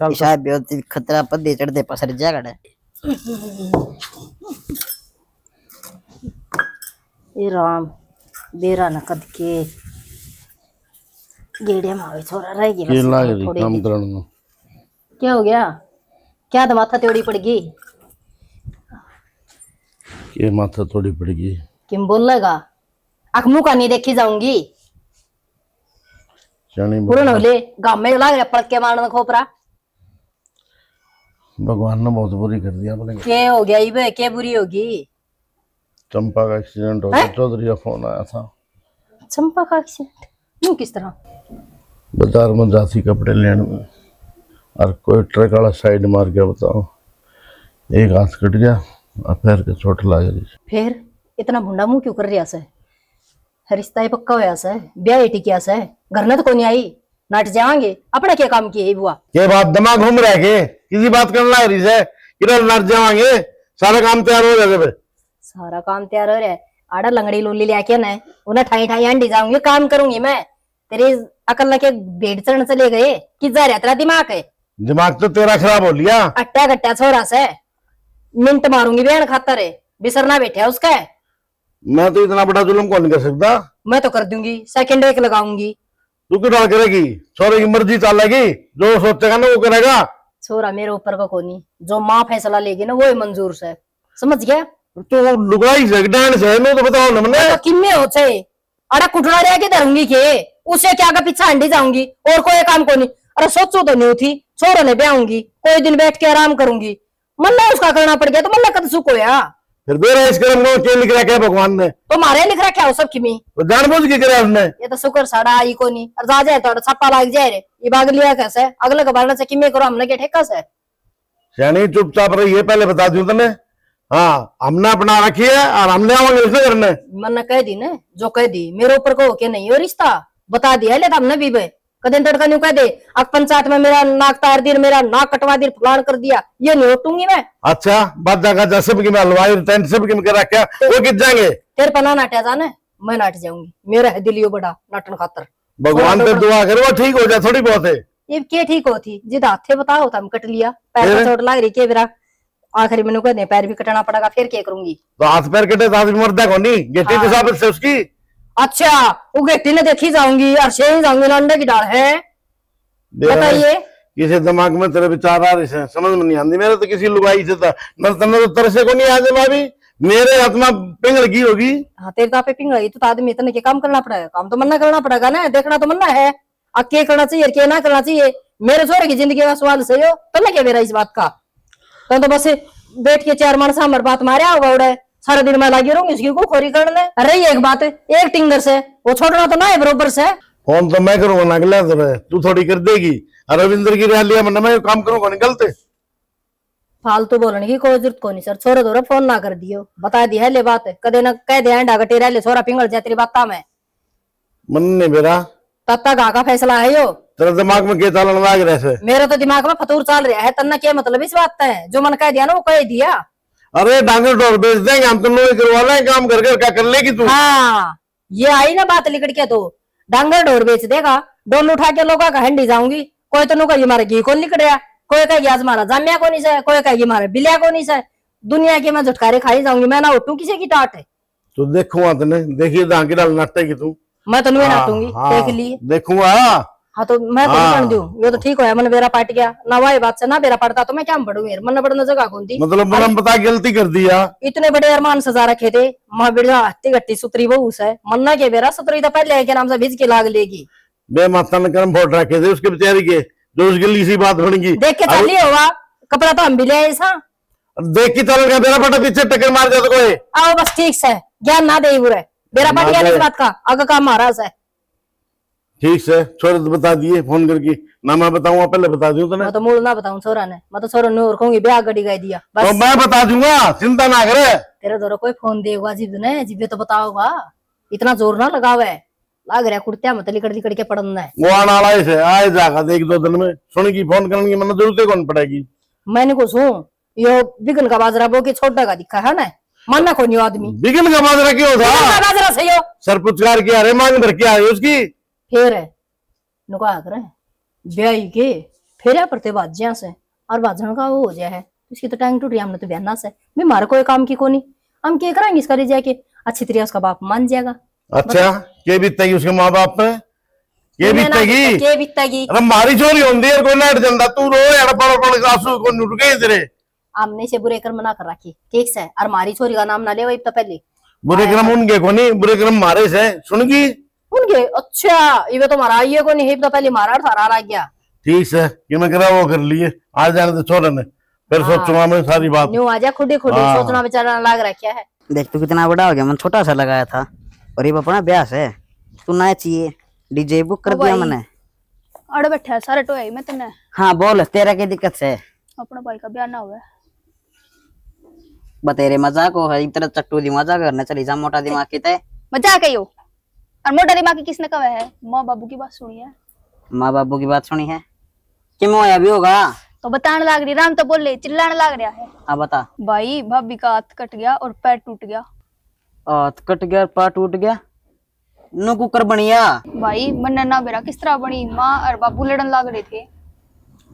Speaker 8: शायद बहुत खतरा पद चढ़ते पसर जा गड़े
Speaker 1: ए राम बेरा न कद के गेड़े मावे छोरा रह गई
Speaker 2: ये लाग रही काम करने में।
Speaker 1: क्या हो गया क्या तो माथा तेड़ी पड़ गई
Speaker 2: ये माथा थोड़ी पड़ गई
Speaker 1: किम बोलेगा आंख मुंह का नहीं देखी जाऊंगी
Speaker 2: जानी
Speaker 1: पूर्ण होले गांव में लाग रहा पड़ के मारने खोपरा
Speaker 2: भगवान ने बहुत बुरी कर दिया अपने।
Speaker 1: क्या हो गया इबे क्या बुरी होगी।
Speaker 2: चंपा का एक्सीडेंट हो गया चौधरी का फोन आया था।
Speaker 1: चंपा का एक्सीडेंट यूं किस तरह
Speaker 2: बाजार में जाती कपड़े लेने में और कोई ट्रक वाला साइड मार गया बताओ एक हाथ कट गया और पैर के चोट लग गई।
Speaker 1: फिर इतना भुंडा मुंह क्यों कर रहा से रिश्ता ही पक्का होया से ब्याह टिकिया से घर में तो कोई नहीं आई नाट जाएंगे अपना क्या काम किए बुआ
Speaker 2: ये बात दिमाग घूम रहा है किसी बात करना लग रही है इधर नाट जाएंगे सारा काम तैयार हो जाएगा।
Speaker 1: सारा काम तैयार हो रहा है आड़ा लंगड़ी लोली ले आके ना उन्हें ठाई ठाई अंडी जाऊंगी काम करूंगी मैं तेरी अकल लगे भेड़ चढ़ने चले गए कि जा रहा तेरा दिमाग है।
Speaker 2: दिमाग तो तेरा खराब हो लिया
Speaker 1: अट्टा गट्टा छोरा से मिनट मारूंगी बहन खातर है बिसरना बैठा उसका है।
Speaker 2: मैं तो इतना बड़ा जुल्म कौन कर सकता।
Speaker 1: मैं तो कर दूंगी सेकंड एक लगाऊंगी
Speaker 2: तू क्यों करेगी छोरे की मर्जी चलेगी जो सोचेगा ना वो करेगा।
Speaker 1: छोरा मेरे ऊपर का कोनी जो माँ फैसला लेगी ना वो ही मंजूर से समझ गया।
Speaker 2: तो लुगाई से डांस है मैं तो बताओ ना मैंने
Speaker 1: तो किम्मे हो छे अरे कुटड़ा रह के धरूंगी के उसे क्या का पीछा हंडी जाऊंगी और कोई काम को नहीं। अरे सोचो तो नहीं थी छोरा ने ब्याऊंगी कोई दिन बैठ के आराम करूंगी मन ना उसका करना पड़ गया तो मन कद सुख होया
Speaker 2: फिर बेरा इस कर्म को क्या लिख रखा है भगवान ने
Speaker 1: तो मारे लिख रखा हो सब किमी
Speaker 2: तो जानबूझ के करे उसने
Speaker 1: ये तो शुक्र साड़ा आई को नहीं और जा जाए तो छप्पा लाग जाए रे ये बाग लिया कैसे अगले के बारे से किमे करो हमने क्या ठेका से
Speaker 2: यानी चुपचाप रही है पहले बता दूं तने। हाँ हमने अपना रखी है और हमने आवांगे उसे करने
Speaker 1: मन कह दी ना जो कह दी मेरे ऊपर को के नहीं हो रिश्ता बता दिया ले हमने भी भाई कदे तड़का नहीं कह दे अब पंचायत में मेरा नाक तार दी मेरा नाक कटवा दी फलान कर दिया ये नहीं उठूंगी मैं। अच्छा
Speaker 2: बात जाकर सब की मैं हलवाई टेंट सब की मैं रखा वो कित जाएंगे
Speaker 1: तेरे पना नाट्या जाने मैं नाट जाऊंगी मेरा है दिलियो बड़ा नाटन खातर
Speaker 2: भगवान पे दुआ करो वो ठीक हो जाए थोड़ी बहुत है
Speaker 1: ये क्या ठीक होती जिद हाथे बताओ हम कट लिया पैर में चोट लग रही के मेरा आखिरी मैंने कह दे पैर भी कटना पड़ेगा फिर क्या करूंगी
Speaker 2: तो हाथ पैर कटे तो आदमी मरदा कौन नहीं गेटी के हिसाब से उसकी।
Speaker 1: अच्छा वो गेटी ने देखी जाऊंगी और से ही जाऊंगी अंडे की डाल है बताइए
Speaker 2: किसी दिमाग में तेरे विचार आ रहे हैं समझ में नहीं आती मेरे तो किसी लुगाई से न तो तरसे को नहीं आ जाए भाभी मेरे हाथ में पिंगल की होगी।
Speaker 1: हाँ तेरे तो पे पिंगल तो आदमी इतने के काम करना पड़ेगा काम तो मन्ना करना पड़ेगा ना देखना तो मन्ना है अब क्या करना चाहिए क्या ना करना चाहिए मेरे छोरे की जिंदगी का सवाल सही हो तो क्या मेरा इस बात का तो बस बैठ के चार मानसा हमारे बात मारे होगा उड़े सारा दिन मैं लगी रहूंगी उसकी को खोरी करने। अरे एक बात एक टिंगर से वो छोड़ना तो ना है बरोबर से
Speaker 2: फोन तो मैं करूंगा ना अगला तू थोड़ी कर देगी रविंद्र की रह लिया मैं काम करूंगा निकलते
Speaker 1: फालतू बोलने की कोई जरूरत को नहीं सर छोरे दो फोन ना कर दियो बता दिया ले बात कदे ना कह दे अंडा गटे रह ले छोरा पिंगल जा तेरी बात में
Speaker 2: मन नहीं मेरा
Speaker 1: तब तक का फैसला है यो।
Speaker 2: तेरा दिमाग में क्या चालन लग रहा है?
Speaker 1: मेरे तो दिमाग में फतूर चल रहा है। तन्ना क्या मतलब इस बात है? जो मन कह दिया ना वो कह दिया।
Speaker 2: अरे डांगर डोर बेच देंगे हम, तुम लोग करवा लें काम करके, क्या कर लेगी तू?
Speaker 1: हाँ ये आई ना बात लिकड़ के, तो डांगर डोर बेच देगा, डोल उठा के लोगों का हंडी जाऊंगी। कोई तो कहेगी मारे घी कौन लिकड़ रहा, कोई कहेगी आज मारा जामिया को नहीं से, कोई कहेगी मारे बिलिया को नहीं से। दुनिया के मैं झुटकारे खाई जाऊंगी, मैं ना उठूं किसी की टाट है।
Speaker 2: तो देखूंगा तेने, देखिए दांगी डाल नाटेगी तू।
Speaker 1: मैं तो नहीं नाटूंगी, देख लिए
Speaker 2: देखूंगा।
Speaker 1: हाँ तो मैं तो नहीं दूं। ये तो ठीक है, मन बेरा पट गया ना, वही बात से ना बेरा पड़ता तो मैं क्या पढ़ू यार, मन पढ़ने जगह कौन थी।
Speaker 2: मतलब मन बता गलती कर दिया।
Speaker 1: इतने बड़े अरमान सजा रखे थे, माँ बेटा हत्ती गट्टी सुतरी बहू है, मन्ना के बेरा सुतरी तो पहले के नाम से भिज के लाग लेगी।
Speaker 2: बे माता ने कर्म फोट रखे थे उसके बेचारी के, जो उसके लिए सी बात बनेगी।
Speaker 1: देख के चलिए हुआ कपड़ा तो हम भी ले ऐसा
Speaker 2: देख के चल, बेरा पटा पीछे टक्कर मार जाता कोई। आओ
Speaker 1: बस ठीक से ज्ञान ना दे बुरे, बेरा पट गया इस बात का, आगे काम महाराज है।
Speaker 2: ठीक से छोरे तो बता दिए फोन करके ना, मैं बताऊंगा पहले बता दूं तो।
Speaker 1: मैं तो मूल ना बताऊं छोरा ने, मैं तो छोरा ने और कहूंगी ब्याह गड़ी गई दिया बस।
Speaker 2: तो मैं बता दूंगा, चिंता ना करे।
Speaker 1: तेरे दौरा कोई फोन देगा जिब ने, जिबे तो बताओगा, इतना जोर ना लगावे, लाग रहा कुर्तिया मत लिकड़ लिकड़ के पड़ना है।
Speaker 2: वो आना वाला से आए जागा एक दो दिन में, सुन की फोन करने की मन जरूरत कौन पड़ेगी।
Speaker 1: मैंने कुछ हूँ यो बिगन का बाजरा बो के छोटा का दिखा है ना, मानना कोई नहीं आदमी।
Speaker 2: बिगन का बाजरा क्यों था?
Speaker 1: बाजरा सही हो
Speaker 2: सर पुचकार किया रे, मांग भर के आए उसकी
Speaker 1: फिर है नुका कर ब्याई के फेरा पड़ते बाजिया से और बाजन का वो हो जाए है, इसकी तो टांग टूट हमने तो बहना से भी मारे कोई काम की कोनी, हम क्या करेंगे इसका ले जाके, अच्छी तरह उसका बाप मान जाएगा।
Speaker 2: अच्छा के बीतेगी उसके माँ बाप पे, के बीतेगी
Speaker 1: के बीतेगी।
Speaker 2: अरे मारी चोरी होंदी है कोई नाट जंदा, तू रो यार पड़ पड़ आंसू को नुट गए तेरे।
Speaker 1: हमने से बुरे कर्म ना कर रखी ठीक से, और मारी छोरी का नाम ना ले वही तो पहले।
Speaker 2: बुरे कर्म उनके को नहीं, बुरे कर्म मारे से सुनगी
Speaker 1: उनके। अच्छा ये तो मारा ये को नहीं तो पहले मारा थारा आ गया।
Speaker 2: ठीक है कि मैं करा वो कर लिए, आज जाने तो छोरे ने, फिर सोचूंगा मैं सारी बात।
Speaker 1: न्यू आजा खुद सोचना बेचारा लाग रखा है।
Speaker 8: देख तू कितना बड़ा हो गया, मन छोटा सा लगाया था और ये अपना ब्याह है, तू ना चाहिए डीजे बुक कर दिया मैंने।
Speaker 5: अड़ बैठा सारे टोए में तने।
Speaker 8: हाँ बोल तेरा क्या दिक्कत है?
Speaker 5: अपना भाई का ब्याह ना हुआ
Speaker 8: बतेरे मजाक हो है, इतना चट्टू दी मजाक करने चली जा, मोटा दिमाग की ते
Speaker 5: मजाक है यो। और मोटा दिमाग की किसने कहा है? माँ बाबू की बात सुनी है।
Speaker 8: माँ बाबू की बात सुनी है? क्यों होया भी होगा
Speaker 5: तो बताने लाग रही, राम तो बोल रहे चिल्लाने लाग रहा है।
Speaker 8: हाँ बता।
Speaker 5: भाई भाभी का हाथ कट गया और पैर टूट गया।
Speaker 8: हाथ कट गया पैर टूट गया, नो कुकर बनिया
Speaker 5: भाई मन ना बेरा किस तरह बनी, माँ और बाबू लड़न लाग रहे थे।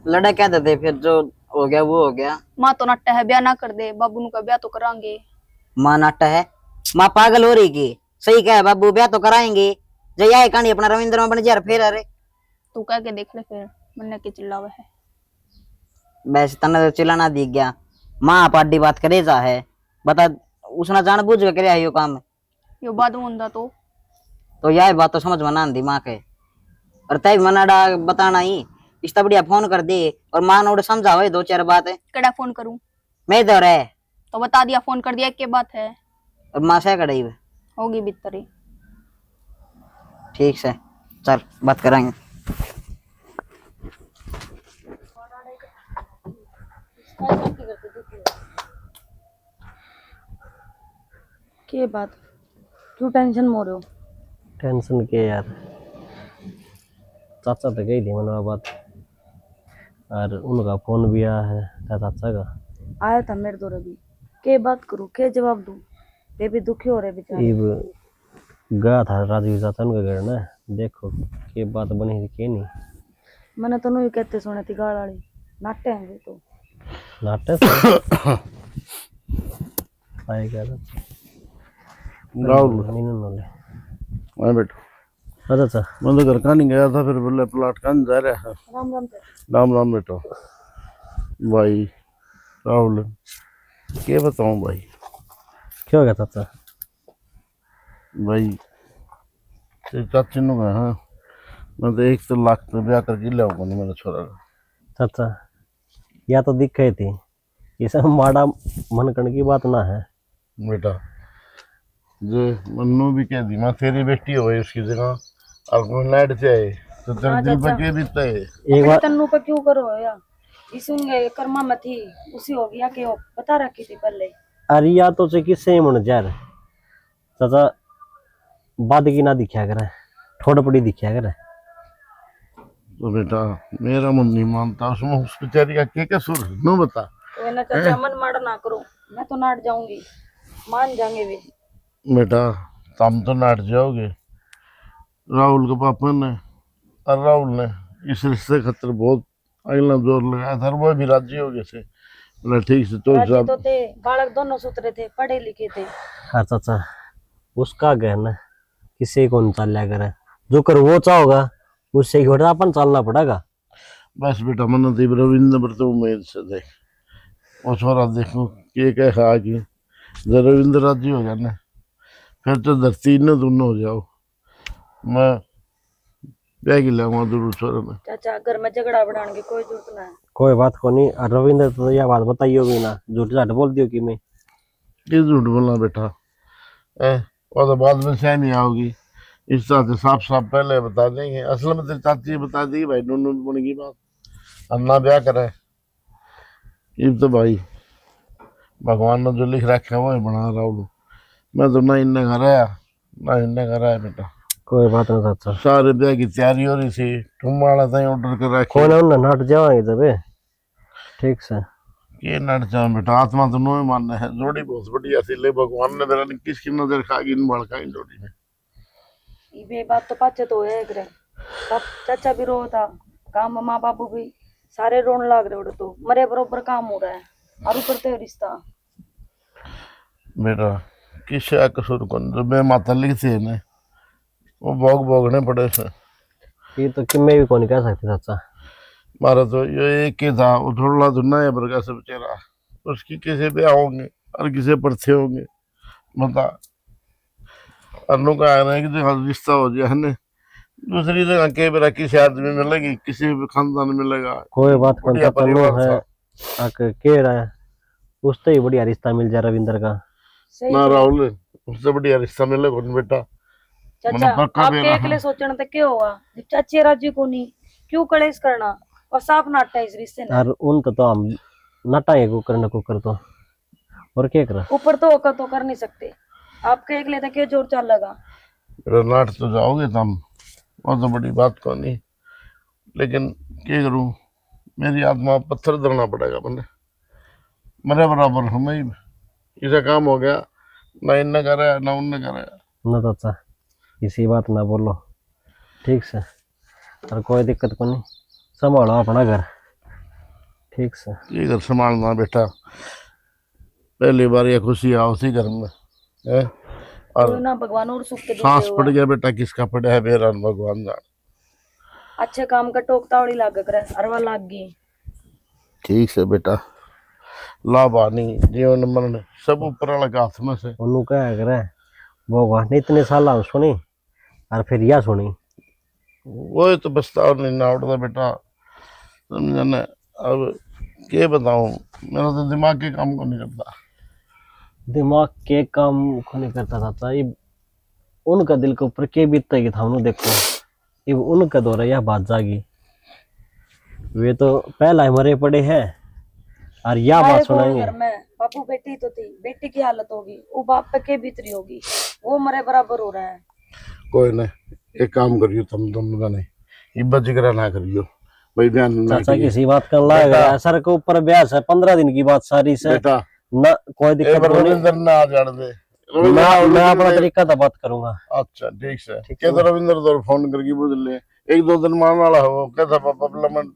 Speaker 8: लड़ा क्या देते, फिर जो हो गया वो हो गया।
Speaker 5: माँ तो नट्टा है ब्याह ना कर दे, बाबू नु का ब्याह तो करांगे।
Speaker 8: माँ नाटा है, माँ पागल हो रही की? सही कहा बाबू, ब्याह तो कराएंगे। जय आए कहानी अपना रविंद्र में बन जा फिर। अरे
Speaker 5: तू कह के देख ले फिर, मन के चिल्लावे है।
Speaker 8: वैसे तने तो चिल्लाना दिख गया, माँ पाडी बात करे जा है, बता उसने जान बूझ के करे यो काम।
Speaker 5: यो बात होंदा तो
Speaker 8: यह बात तो समझ मना दिमाग है, और तय मनाडा बताना ही इतना बढ़िया फोन कर दे और माँ नोड़ समझाओ दो चार बात है।
Speaker 5: कड़ा फोन करूं?
Speaker 8: मैं तो रहे
Speaker 5: तो बता दिया, फोन कर दिया, एक के बात है।
Speaker 8: और माँ से कड़ाई
Speaker 5: होगी भीतरी।
Speaker 8: ठीक है चल बात करेंगे।
Speaker 4: के बात क्यों टेंशन में हो रहे हो?
Speaker 3: टेंशन के यार, चाचा तो गई थी मनवा बात, और उनका फोन भी आया है चाचा का।
Speaker 4: आया था मेरे दौरे भी, के बात करूं के जवाब दूं, वे भी दुखी हो रहे बेचारे।
Speaker 3: गया था राजवीर चाचा उनके घर ना, देखो के बात बनी थी के नहीं।
Speaker 4: मैंने तो नहीं कहते सुने थी गाड़ वाली, नाटे हैं तो
Speaker 3: नाटे आएगा
Speaker 2: राहुल मैं बैठो।
Speaker 3: अच्छा
Speaker 2: मैं तो घर का नहीं गया था, फिर बोले प्लाट का जा रहा है।
Speaker 4: राम राम।
Speaker 2: राम राम बेटो। भाई राहुल क्या बताऊं भाई,
Speaker 3: क्या हो गया चाचा?
Speaker 2: भाई चाची नु गया, हाँ मैं तो 1 लाख तो ब्याह करके लाऊंगा नहीं मेरा छोरा का।
Speaker 3: चाचा या तो दिख गई थी, ये सब माड़ा मन करने की बात ना है
Speaker 2: बेटा। जो मन्नू भी कह दी मैं तेरी बेटी हो गई उसकी जगह, और कोई लाइट से आए तो तेरे दिल पे क्या बीतता है?
Speaker 3: एक बार
Speaker 4: तन्नू पे क्यों करो या इसुन कर्मा में थी उसी हो गया कि बता रखी थी पहले।
Speaker 3: अरे या तो से किससे मन जा रहा चाचा बाद की ना दिखा करे, थोड़ा बड़ी दिखा कर।
Speaker 2: तो बेटा मेरा मन नहीं मानता, उसमें उस बेचारी का क्या कसूर है, नो बता।
Speaker 4: तो ना चाचा मन मार ना करो, मैं तो नाट जाऊंगी, मान जाएंगे वे।
Speaker 2: बेटा तुम तो नाट जाओगे, राहुल के पापा ने और राहुल ने इस रिश्ते खातिर बहुत अगला जोर लगाया था, और वो भी राजी हो गए थे। बोला ठीक से तो
Speaker 4: राजी तो थे, बालक दोनों सुतरे थे, पढ़े लिखे थे।
Speaker 3: हाँ चाचा उसका गहना किसी को नहीं चल करे, जो कर वो चाहोगा उससे घोड़ा अपन चलना पड़ेगा।
Speaker 2: बस बेटा मन तो रविंद्र तो उम्मीद से देख वो छोरा देखो के क्या खा कि जब रविंद्र राजी हो गया ना फिर तो धरती न दोनों हो जाओ, मैं बैग ही लाऊंगा जरूर छोरा में।
Speaker 4: चाचा घर में झगड़ा बढ़ाने की कोई जरूरत ना है।
Speaker 3: कोई बात को नहीं, और रविंद्र तो यह बात बताई होगी ना, झूठ झाट बोल दियो कि मैं
Speaker 2: ये झूठ बोलना बेटा है, और तो बाद में सह नहीं आओगी, इस तरह से साफ साफ पहले बता देंगे। असल में तेरी चाची बता दी भाई नूनू मुन की बात, अन्ना ब्याह करे ये तो भाई भगवान ने जो लिख रखा है वो ही बना रहा हूँ मैं, तो ना इन्ने घर आया ना इन्ने घर आया बेटा।
Speaker 3: कोई बात नहीं चाचा,
Speaker 2: सारे ब्याह की तैयारी हो रही थी, तुम वाला था ऑर्डर कर रखा
Speaker 3: कौन है उन्हें नट जाओगे जब ठीक से
Speaker 2: ये नट जाओ बेटा, आत्मा तो नो मानना है, जोड़ी बहुत बढ़िया थी, ले भगवान ने मेरा किसकी नजर खागी इन भड़का इन जोड़ी में।
Speaker 4: ये बात तो पाचे तो है करे, चाचा भी रो था, काम माँ बापू भी सारे रोने लग रहे उड़े, तो मरे बरोबर काम हो रहा है और ऊपर तो रिश्ता।
Speaker 2: बेटा किसे कसूर कौन जो मैं माता लिखती है ना वो भोगने पड़े थे,
Speaker 3: ये तो कि मैं भी कौन कह सकती चाचा।
Speaker 2: मारा तो ये एक ही था, वो थोड़ा धुना है बरगा से बेचारा, उसकी किसे ब्याह होंगे और किसे परथे होंगे बता। अन्नू का आ रहा है कि जो रिश्ता हो जाए ना दूसरी जगह के बेरा किसी आदमी मिलेगी, किसी भी खानदान मिलेगा।
Speaker 3: कोई बात कौन
Speaker 2: बढ़िया
Speaker 3: चाचा
Speaker 2: परिवार
Speaker 3: है
Speaker 2: था।
Speaker 3: आके कह रहा है उससे ही बढ़िया रिश्ता मिल जाए रविंद्र का।
Speaker 2: ना राहुल उससे बढ़िया रिश्ता मिले कौन बेटा।
Speaker 4: चाचा आपके अकेले सोचने तक क्या होगा, जब चाचे राजी को नहीं क्यों कलेश करना, और साफ नाटा इस रिश्ते ने।
Speaker 3: यार उनका तो हम नटाएंगे कुकर तो और क्या कर
Speaker 4: ऊपर तो होकर तो कर नहीं सकते, आपके अकेले तक क्या जोर चल लगा।
Speaker 2: नाट तो जाओगे तुम वो तो बड़ी बात को नहीं, लेकिन क्या करूं मेरी आत्मा पत्थर धरना पड़ेगा मैंने, मेरे बराबर हमें ही इसे काम हो गया, ना इनने कराया ना उनने कराया।
Speaker 3: ना चाचा किसी बात ना बोलो ठीक से, और कोई दिक्कत को नहीं, संभालो अपना घर ठीक से।
Speaker 2: ये घर संभालना बेटा, पहली बार ये खुशी आओ उसी घर में है, और
Speaker 4: ना भगवान और सुख के दीजिए
Speaker 2: सांस
Speaker 4: हुआ।
Speaker 2: पड़ गया बेटा किसका पड़ा है बेरा भगवान जान।
Speaker 4: अच्छे काम का टोकता उड़ी लाग कर अरवा लाग गई।
Speaker 2: ठीक से बेटा लाभ आनी जीवन मरण सब ऊपर वाले के हाथ में से।
Speaker 3: उन्होंने क्या करे भगवान ने इतने साल सुनी और फिर यह सुनी,
Speaker 2: वो तो बस्ता नहीं ना उड़ता बेटा समझा ना। अब क्या बताऊं मेरा तो दिमाग के काम को नहीं करता।
Speaker 3: दिमाग के काम को नहीं करता चाचा, ये उनका दिल के ऊपर क्या बीतता है कि था उन्होंने देखो ये उनका दौरा यह बात जागी, वे तो पहला ही मरे पड़े हैं और यह बात सुनाएंगे।
Speaker 4: घर में बापू बेटी तो थी, बेटी की हालत होगी वो बाप पे के बीत रही होगी, वो मरे बराबर हो रहा है।
Speaker 2: कोई ना एक काम करियो तुम नहीं इब्बत जिक्र ना करियो भाई, ध्यान ना
Speaker 3: चाचा
Speaker 2: करियो।
Speaker 3: किसी बात कर लाएगा सर के ऊपर ब्यास है 15 दिन की बात सारी से
Speaker 2: बेटा
Speaker 3: ना कोई दिक्कत नहीं,
Speaker 2: रविंद्र ना आ जाने दे,
Speaker 3: मैं अपना तरीका तो बात करूंगा।
Speaker 2: अच्छा ठीक से क्या तो रविंद्र तो फोन करके पूछ ले, एक दो दिन मान वाला हो कहता पापा पार्लियामेंट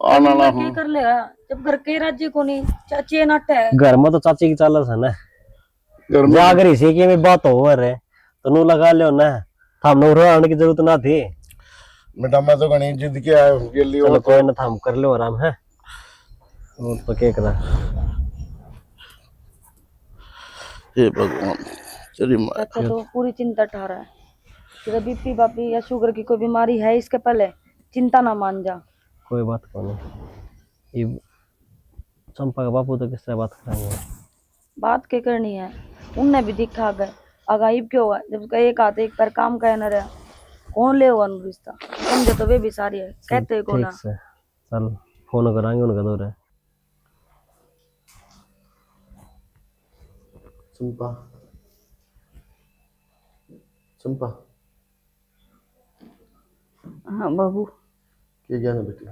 Speaker 2: आने वाला हूं।
Speaker 4: क्या कर लेगा जब घर के राज्य को नहीं चाची नाटे है।
Speaker 3: घर में तो चाची की चालस है ना,
Speaker 2: घर में
Speaker 3: जागर इसी की में बात हो रहे तो नू लगा लियो ना, थामने उठा आने की जरूरत ना थी।
Speaker 2: बेटा मैं तो घनी जिद के आया हूं के लिए।
Speaker 3: चलो कोई ना थाम कर लो आराम है, वो तो क्या करा।
Speaker 2: हे भगवान तेरी मां।
Speaker 4: अच्छा तो पूरी चिंता ठा रहा है कि बीपी बापी या शुगर की कोई बीमारी है इसके पहले चिंता ना मान जा।
Speaker 3: कोई बात को नहीं, ये चंपा का बापू तो किस तरह बात करेंगे,
Speaker 4: बात क्या करनी है उनने भी दिखा गए आगाइब क्यों हुआ जब उसका एक हाथ एक पैर काम का न रहा कौन ले हुआ रिश्ता, समझे तो वे भी सारी है कहते को ना।
Speaker 3: चल फोन कराएंगे उनका दौर है।
Speaker 6: चंपा चंपा
Speaker 7: हाँ बाबू।
Speaker 6: के ज्ञान है बेटी?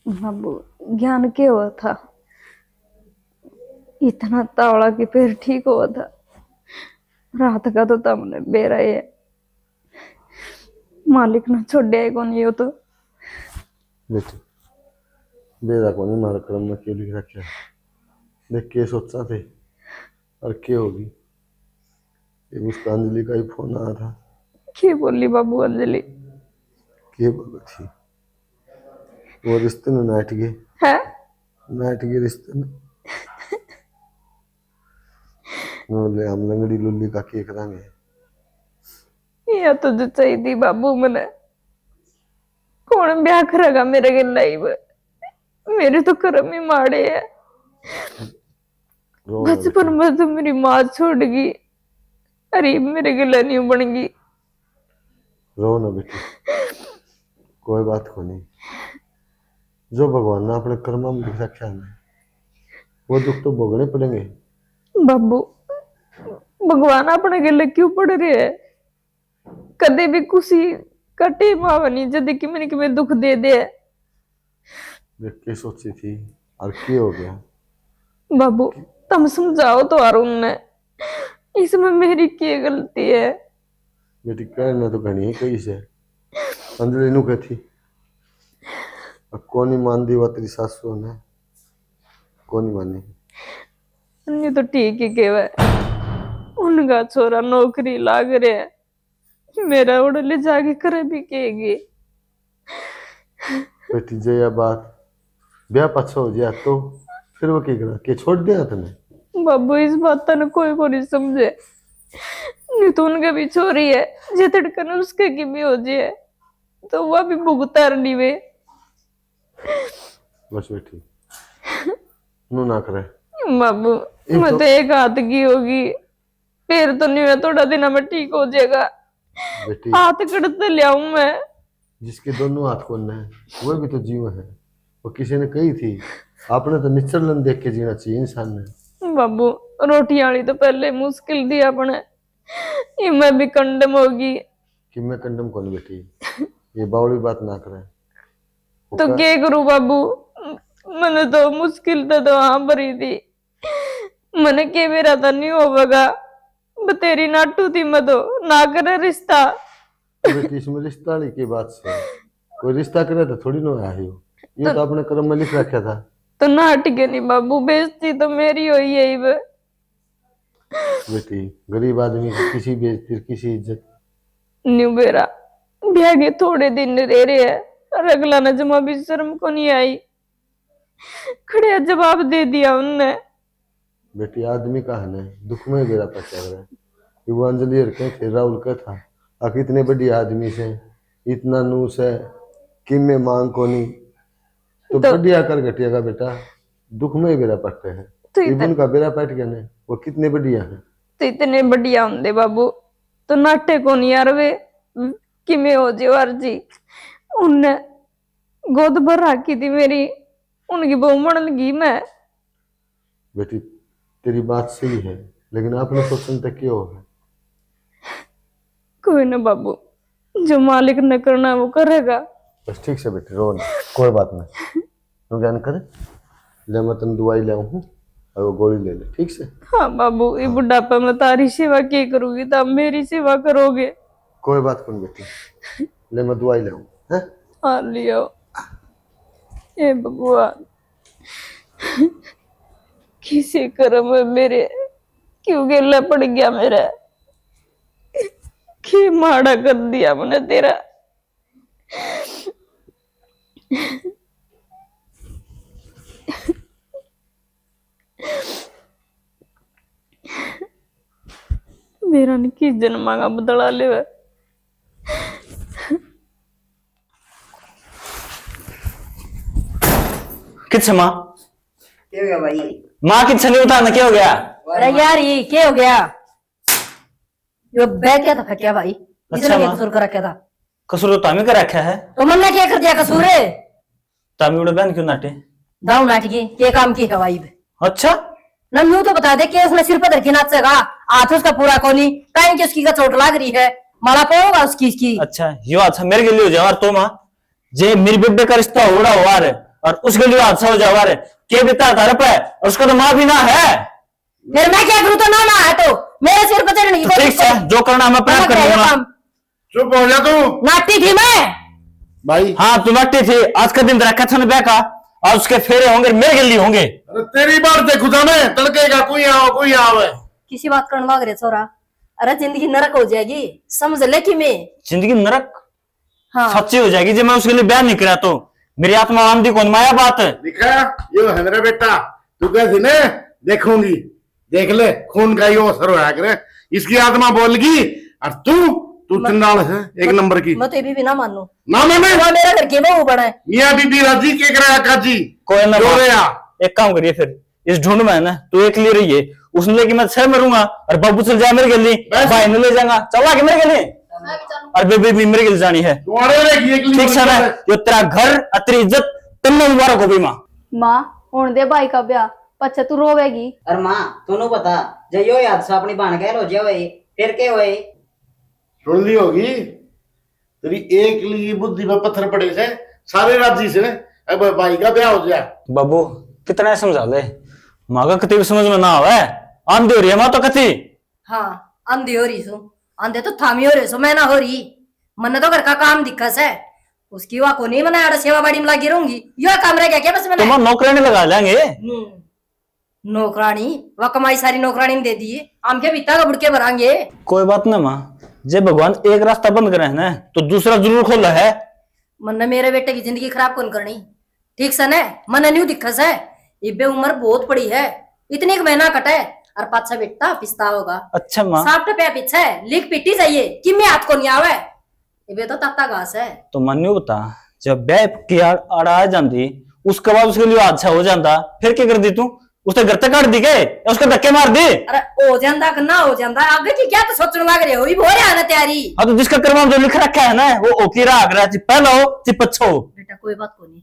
Speaker 7: बाबू ज्ञान क्या हुआ था, इतना तावड़ा कि फिर ठीक हुआ था। रात का तो तुमने बेरा है, मालिक ना छोड़े कौन ये तो।
Speaker 6: बेटी बेरा को नहीं मारा क्रम में क्यों लिख रखा है? देख के सोचा थे और क्या होगी। ये उसका अंजलि का ही फोन आया था।
Speaker 7: क्या बोली बाबू अंजलि?
Speaker 6: क्या बोली थी? वो रिश्ते में नाट गए
Speaker 7: है,
Speaker 6: नाट गए रिश्ते में। बोले हम लंगड़ी लुल्ली का केक करांगे।
Speaker 7: या तो जो चाहिए बाबू मने कौन ब्याह करेगा मेरे गिला ही। मेरे तो कर्म ही माड़े है। बचपन में तो मेरी माँ छोड़ गई, अरे मेरे गिला नहीं बन गई।
Speaker 6: रो ना बेटी, कोई बात को नहीं। जो भगवान ने अपने कर्म में लिख रखा है वो दुख तो भोगने पड़ेंगे।
Speaker 7: बाबू भगवान अपने गिले क्यों पड़ रहे है? कदे भी खुशी कटे मावनी जद कि मैंने कि दुख दे दे।
Speaker 6: देख के सोची थी और क्या हो गया?
Speaker 7: बाबू तुम समझाओ तो अरुण ने, इसमें मेरी क्या गलती है?
Speaker 6: बेटी कहना तो घनी कही से अंजलि नु कहती कौन ही मान दी वा तेरी सासू ने, कौन ही मानी।
Speaker 7: नहीं तो ठीक ही केवे, उनका छोरा नौकरी लाग रहे है, मेरा उड़ ले जाके करे भी कहेगी।
Speaker 6: बेटी जे या बात ब्याह पछो हो जाए तो फिर वो क्या करा के छोड़ दिया तने?
Speaker 7: बाबू इस बात ने कोई को नहीं समझे। नहीं तो उनके भी छोरी है, जे तड़कन उसके की भी हो जाए तो वह भी भुगतार नहीं वे।
Speaker 6: बस बेटी नु ना करे
Speaker 7: बाबू। मैं तो एक हाथ की होगी, पैर तो नहीं है, थोड़ा दिन में ठीक हो जाएगा।
Speaker 6: बेटी
Speaker 7: हाथ कड़ते ले आऊं मैं।
Speaker 6: जिसके दोनों हाथ कौन है वो भी तो जीव है। वो किसी ने कही थी आपने तो निचरलन देख के जीना चाहिए इंसान ने।
Speaker 7: बाबू रोटी वाली तो पहले मुश्किल थी अपने, ये मैं भी कंडम होगी।
Speaker 6: कि मैं कंडम कौन बेटी, ये बावड़ी बात ना करे।
Speaker 7: तो क्या करूं बाबू, मैंने तो मुश्किल तो हाँ भरी थी, मैंने के मेरा तो नहीं होगा। तेरी नाटू थी मैं तो ना करे रिश्ता।
Speaker 6: बेटी इसमें रिश्ता वाली की बात से कोई रिश्ता करे तो थोड़ी ना आया हो। ये तो अपने कर्म में लिख रखा था।
Speaker 7: तो नाट के नहीं बाबू, बेइज्जती तो मेरी हुई है।
Speaker 6: बेटी गरीब आदमी की किसी बेइज्जती किसी इज्जत
Speaker 7: न्यू बेरा ब्याह के थोड़े दिन रह रहे है और अगला न जमा भी शर्म को नहीं आई, खड़े जवाब दे दिया उनने।
Speaker 6: बेटी आदमी का है दुख में बेरा पचा रहा है। वो अंजलि के थे राहुल का था आखिर इतने बड़ी आदमी से इतना नूस है कि मैं मांग को नहीं तो बढ़िया कर घटिएगा बेटा। दुख में बेरा पटते हैं तो उनका बेरा पट गया ने वो कितने बढ़िया है।
Speaker 7: तो इतने बढ़िया होंगे बाबू तो नाटे को नहीं यार वे कि मैं हो जीवार जी। उनने गोद भर रखी थी मेरी, उनकी बहू मन लगी मैं।
Speaker 6: बेटी तेरी बात सही है लेकिन आपने सोचने तक क्यों है?
Speaker 7: कोई ना बाबू, जो मालिक ने करना वो करेगा।
Speaker 6: बस ठीक से बेटी रो ना, कोई बात नहीं। तू ज्ञान करे ले मैं तेन दवाई ले आऊं और वो गोली ले ले ठीक से।
Speaker 7: हाँ बाबू ये बुढ़ापा में तारी सेवा क्या करूंगी, तो आप मेरी सेवा करोगे।
Speaker 6: कोई बात कौन बेटी ले मैं दवाई ले आऊं हैं।
Speaker 7: हाँ लियो ए भगवान, किसी कर्म में मेरे क्यों गेला पड़ गया मेरा, कि माड़ा कर दिया मैंने तेरा। मेरा ने किस जन्म का बदला ले।
Speaker 9: किस माँ
Speaker 8: क्या हो गया भाई?
Speaker 9: माँ किस नहीं उतारना क्या हो गया?
Speaker 1: अरे यार ये क्या हो गया? ये बैग क्या था क्या भाई?
Speaker 9: अच्छा
Speaker 1: क्या कसूर कर रखा था?
Speaker 9: कसूर तो तामी का रखा है।
Speaker 1: तो मैंने क्या कर दिया कसूर है?
Speaker 9: तामी उड़े बहन क्यों नाटे?
Speaker 1: दाऊ नाटकी क्या काम की है भाई?
Speaker 9: अच्छा
Speaker 1: ना यूं तो बता दे कि उसने सिर पर धरके नाचेगा, हाथ उसका पूरा कोनी टाइम की उसकी का चोट लाग रही है, माला पाओगा उसकी
Speaker 10: अच्छा यो हादसा मेरे के लिए हो जावा तो माँ जे मेरी बेबे का रिश्ता हो रहा हुआ है और उसके लिए हादसा हो जावा है के बेटा तार पे और उसका तो माँ भी ना है।
Speaker 1: फिर मैं क्या करूँ? तो ना है तो मेरे सिर पर चढ़ने की
Speaker 10: तो ठीक है जो करना मैं अपने आप कर लूंगा।
Speaker 6: चुप हो जा तू।
Speaker 1: नाटी थी मैं
Speaker 6: भाई
Speaker 10: हाँ तू नाटी थी। आज का दिन रखा था ब्याह का और उसके फेरे होंगे मेरे के लिए होंगे।
Speaker 6: अरे तेरी बात देखू था मैं तड़केगा कोई आवे
Speaker 1: किसी बात करने वाग रहे छोरा। अरे जिंदगी नरक हो जाएगी समझ ले कि मैं
Speaker 10: जिंदगी नरक
Speaker 1: हाँ
Speaker 10: सच्ची हो जाएगी जब मैं उसके लिए ब्याह नहीं करा तो मेरी आत्मा आमदी कौन माया बात है।
Speaker 6: दिखा ये है मेरा बेटा तू कैसी ने देखूंगी देख ले खून का यो असर होया करे इसकी आत्मा बोलगी और तू चंडाल है एक नंबर की।
Speaker 1: मैं तो ये भी ना मानू
Speaker 6: ना माने
Speaker 1: मेरा घर के वो बड़ा है
Speaker 6: मियां बीबी राजी के कराया काजी
Speaker 10: कोई ना
Speaker 6: जो रे
Speaker 10: एक काम करिए फिर इस ढूंढ में है ना तू एक ले रही है उसने लेके मैं छह मरूंगा और बाबू चल जाए मेरे के लिए भाई ने ले जाएगा चला के मेरे के लिए और बेबी भी मेरे के लिए जानी है। ठीक है ना ये तेरा घर तेरी इज्जत तन्ने मुबारक हो भी माँ।
Speaker 5: माँ होने दे भाई का ब्याह पच्छा तू रोवेगी।
Speaker 8: और माँ तूने पता जो यो हादसा अपनी बहन कह लो जो फिर के हुए
Speaker 6: सुन ली होगी तेरी एक ली बुद्धि में पत्थर पड़े से सारे राजी से अब भाई का ब्याह हो गया।
Speaker 10: बाबू कितना समझा ले माँ का कति समझ में ना आवे आंधी हो रही है माँ तो कति।
Speaker 1: हाँ आंधी हो रही सो आंधे तो थामी हो रही सो मैं ना हो रही मन तो घर का काम दिक्कत है उसकी वहाँ को नहीं मना सेवा बाड़ी में लगी रहूंगी यो काम रह गया क्या बस मैंने
Speaker 10: नौकरानी लगा लेंगे।
Speaker 1: नौकरानी वह कमाई सारी नौकरानी ने दे दी आम के बीता का बुड़के भरांगे।
Speaker 10: कोई बात ना माँ जब भगवान एक रास्ता बंद करे ना तो दूसरा जरूर खोला है।
Speaker 1: मन ने मेरे बेटे की जिंदगी खराब कौन करनी ठीक से न मन न्यू दिक्कत है इबे उम्र बहुत पड़ी है इतनी एक महीना कटे और पाछा बेटा पिस्ता होगा।
Speaker 10: अच्छा माँ
Speaker 1: साफ टपया पीछे लिख पिट्टी चाहिए कि मैं हाथ को नहीं आवे इबे तो तत्ता घास है।
Speaker 10: तो मनु बता जब ब्याह की आड़ आ जाती उसके बाद उसके लिए हादसा हो जाता फिर क्या कर दी तू उसने घर तक काट दी के उसके धक्के मार दी।
Speaker 1: अरे हो जाता कि ना हो जाता आगे की क्या तो सोचने लग रहे हो ही बोल रहा ना तैयारी।
Speaker 10: हाँ तो जिसका कर्मा जो लिख रखा है ना वो ओकीरा आगरा ची पहला हो ची पछो
Speaker 1: बेटा कोई बात को नहीं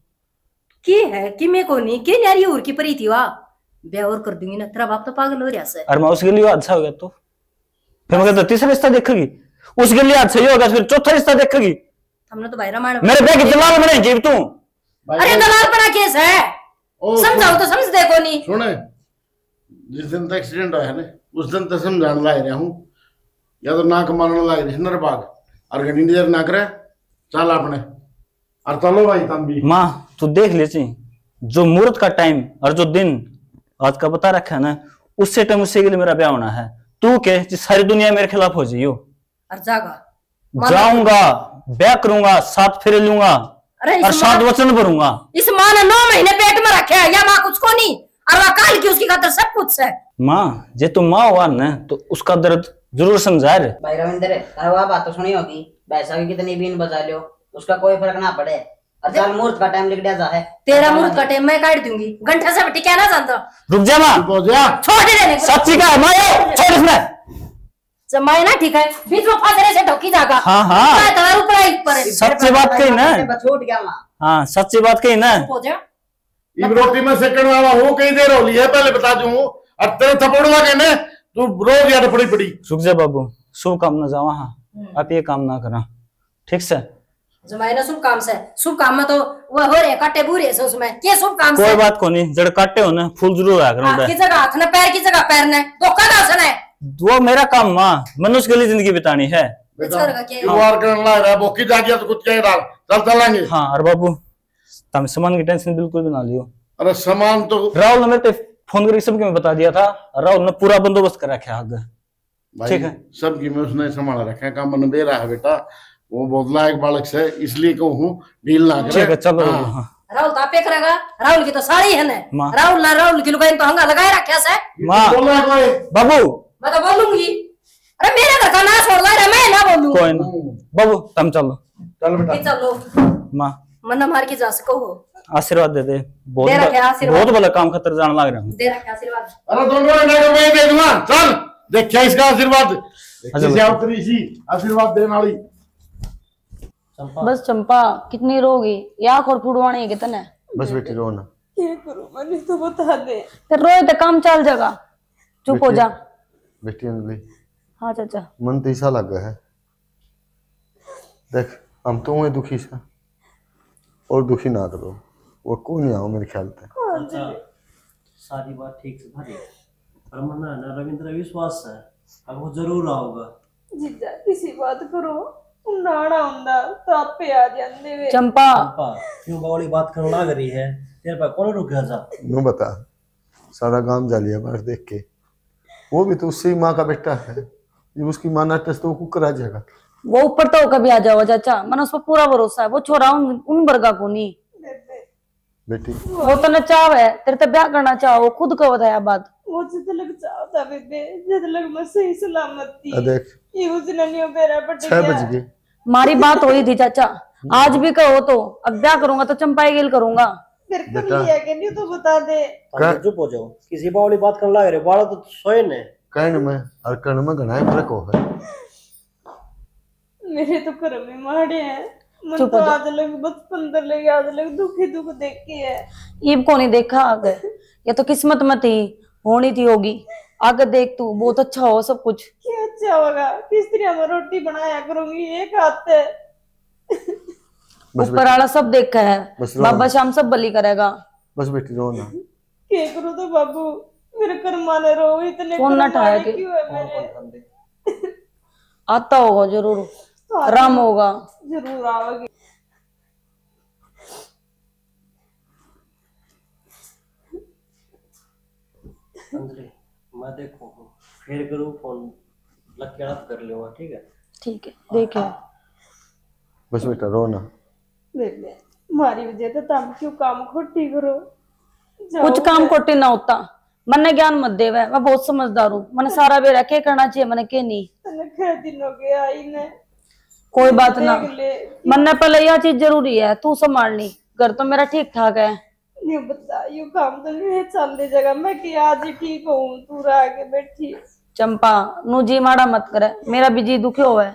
Speaker 1: की है कि मैं को नहीं की न्यारी और की परी थी वाह ब्याह और कर दूंगी ना तेरा बाप तो पागल हो रहा है।
Speaker 10: और मैं उसके लिए हादसा हो गया तो फिर मैं कहता तीसरा रिश्ता देखेगी उसके लिए हादसा ही होगा फिर चौथा रिश्ता देखेगी।
Speaker 1: हमने तो भाई रामायण
Speaker 10: मेरे ब्याह की दलाल बनाएगी तू।
Speaker 1: अरे दलाल बना केस है समझाओ तो समझ दे को नहीं
Speaker 6: सुने जिस दिन तक एक्सीडेंट हुआ है ना उस दिन तक समझाने लग रहा हूँ या तो नाक मारने लग रही नरबाग और घड़ी देर ना करे चल अपने और चलो भाई तम भी।
Speaker 10: माँ तू देख लीजिए जो मुहूर्त का टाइम और जो दिन आज का बता रखा है ना उससे टाइम उससे के लिए मेरा ब्याह होना है तू के सारी दुनिया मेरे खिलाफ हो जाइयो
Speaker 1: और जागा
Speaker 10: जाऊंगा ब्याह करूंगा साथ फेरे लूंगा और 7 वचन भरूंगा।
Speaker 1: इस माँ ने 9 महीने पेट में रखे है या माँ कुछ को नहीं और काल की उसकी खातर सब कुछ है।
Speaker 10: माँ जे तुम माँ हुआ ना तो उसका दर्द जरूर समझा रहे।
Speaker 8: भाई रविंद्र वह बात तो सुनी होगी पैसा की कितनी बीन बचा लो उसका कोई फर्क ना पड़े और चल मुहूर्त का टाइम लिख दिया है
Speaker 1: तेरा मुहूर्त का टाइम मैं काट दूंगी घंटा से बटी क्या ना जानता।
Speaker 10: रुक जा माँ
Speaker 1: छोड़ दे
Speaker 10: सच्ची का माँ छोड़ इसमें
Speaker 1: जमाए ना ठीक है बीच में फासरे से ढोकी जागा।
Speaker 10: हाँ हाँ
Speaker 1: ऊपर
Speaker 10: सच्ची बात कही ना
Speaker 8: छूट गया माँ
Speaker 10: हाँ सच्ची बात कही ना
Speaker 6: रोटी में सेकंड वाला हूँ कई देर होली है पहले बता दूं और तेरे थप्पड़ लगे ना तू रोज याद पड़ी पड़ी।
Speaker 10: रुक जा बाबू शुभ काम ना जावा हाँ आप ये काम ना करा ठीक से
Speaker 1: जमाए ना शुभ काम में तो वो हो रहे काटे बूरे से उसमें क्या शुभ काम
Speaker 10: कोई बात को नहीं जड़ काटे हो ना फूल जरूर आकर
Speaker 1: की जगह हाथ ने पैर की जगह पैर ने धोखा का आसन है
Speaker 10: वो मेरा काम माँ मनुष्य के लिए जिंदगी बितानी है। हाँ और बाबू तुम सामान की टेंशन बिल्कुल भी ना लियो।
Speaker 6: अरे सामान तो
Speaker 10: राहुल ने मेरे फोन करके सबके मैं बता दिया था राहुल ने पूरा बंदोबस्त कर रखा है
Speaker 6: ठीक है सबकी में उसने संभाल रखा है काम मन दे रहा है बेटा वो बहुत लायक बालक से इसलिए कहूँ डील ना करे।
Speaker 10: ठीक है चलो
Speaker 1: राहुल तो आपे करेगा राहुल की तो साड़ी है ना राहुल की लुगाई तो हंगा लगाए रखा है
Speaker 10: माँ बाबू
Speaker 1: मैं तो बोलूंगी अरे मेरे घर का ना छोड़ रहा मैं ना बोलूं
Speaker 10: कोई ना बाबू तुम चलो
Speaker 6: चल बेटा
Speaker 1: चलो
Speaker 10: माँ
Speaker 1: मन मार के जा सको हो
Speaker 10: आशीर्वाद दे दे बहुत बड़ा काम खतर जाने लग रहा हूँ
Speaker 1: दे रखा आशीर्वाद।
Speaker 6: अरे दोनों मैं दे दूंगा चल देखिए इसका आशीर्वाद आशीर्वाद देने वाली
Speaker 4: बस चंपा कितनी रोगी या खोर फुड़वानी है कितने
Speaker 6: बस बेटी रो ना
Speaker 7: ये करो मैंने तो बता दे
Speaker 4: फिर रोए तो काम चल जाएगा चुप हो जा
Speaker 6: बेटी अंजलि
Speaker 4: हाँ चाचा
Speaker 6: मन तो ऐसा लगा है देख हम तो हुए दुखी से और दुखी ना करो, वो को नहीं आओ मेरे ख्याल से।
Speaker 3: अच्छा, सारी बात ठीक से भरी पर मना ना रविंद्र विश्वास है अब वो जरूर आओगा।
Speaker 11: जीजा किसी बात करो नाना हुंदा तो आपे आ जांदे वे।
Speaker 4: चंपा
Speaker 3: क्यों बावली बात करने लग रही है, तेरे पर कौन रुक गया जा?
Speaker 6: नो बता, सारा गांव जा लिया बाहर देख के, वो भी तो उससे ही माँ का बेटा है, जब उसकी माँ ना टेस्ट तो वो कुकर आ जाएगा।
Speaker 4: वो ऊपर तो कभी आ जाओ चाचा, मन उस पर पूरा भरोसा है। वो छोरा उन वर्गा को नहीं
Speaker 6: बेटी,
Speaker 4: वो तो नचाव है, तेरे तो ब्याह करना चाहो खुद को बताया बात।
Speaker 11: वो जिद लग चाहता बेबे, जिद लग मैं सही सलामत थी।
Speaker 6: देख
Speaker 11: ये उस दिन नहीं बेरा पट
Speaker 6: 6 बज
Speaker 11: गया।
Speaker 6: गए।
Speaker 4: मारी बात हुई थी चाचा, आज भी कहो तो अब ब्याह करूंगा तो चंपा गिल करूंगा।
Speaker 11: फिर कर लिया कि नहीं तो बता दे।
Speaker 3: चुप हो जाओ, किसी बावली बात करने लग रहे बाड़ा तो सोए ने।
Speaker 6: कहने में और करने में घना ही फर्क हो है।
Speaker 11: मेरे तो घर में माड़े हैं, मन
Speaker 4: चुप
Speaker 11: तो
Speaker 4: हो जा।
Speaker 11: आज लग बचपन तो लग आज लग दुखी दुख देख के है।
Speaker 4: ईब को नहीं देखा आगे, ये तो किस्मत में थी, होनी थी होगी। आगे देख तू बहुत अच्छा हो सब कुछ।
Speaker 11: क्या अच्छा होगा, किस तरह मैं रोटी बनाया करूंगी एक हाथ से।
Speaker 4: ऊपर वाला सब देखा है,
Speaker 6: बस रो
Speaker 4: बाबा
Speaker 6: ना।
Speaker 4: शाम सब बलि करेगा।
Speaker 6: बस बेटी रो ना।
Speaker 11: क्या करूं तो बाबू, मेरे कर्मा ने रो इतने
Speaker 4: कौन ना
Speaker 11: कर्म
Speaker 4: ठाया
Speaker 11: मारे
Speaker 4: कि-
Speaker 11: क्यों है मेरे।
Speaker 4: आता होगा जरूर, आराम होगा।
Speaker 11: जरूर आओगे।
Speaker 3: अंजलि मैं देखो फिर करूँ फोन लग के आप कर लो, ठीक है?
Speaker 4: ठीक है देखे।
Speaker 6: बस बेटा रो ना।
Speaker 11: बेबे मारी वजह तो तुम क्यों काम खोटी करो।
Speaker 4: कुछ काम खोटे ना होता, मैंने ज्ञान मत देवे, मैं बहुत समझदार हूँ। मैंने सारा बेरा के करना चाहिए, मैंने के नहीं।
Speaker 11: तने कै दिन हो गया आई ने।
Speaker 4: कोई बात ना,
Speaker 11: देख ले
Speaker 4: मैंने पहले यह चीज जरूरी है, तू संभालनी। घर तो मेरा ठीक ठाक है।
Speaker 11: नहीं बता, यू काम तो नहीं है चल दे जगह मैं कि आज ही ठीक हूँ, तू रह के बैठी।
Speaker 4: चंपा नू जी माड़ा मत करे, मेरा भी जी दुखी होवे,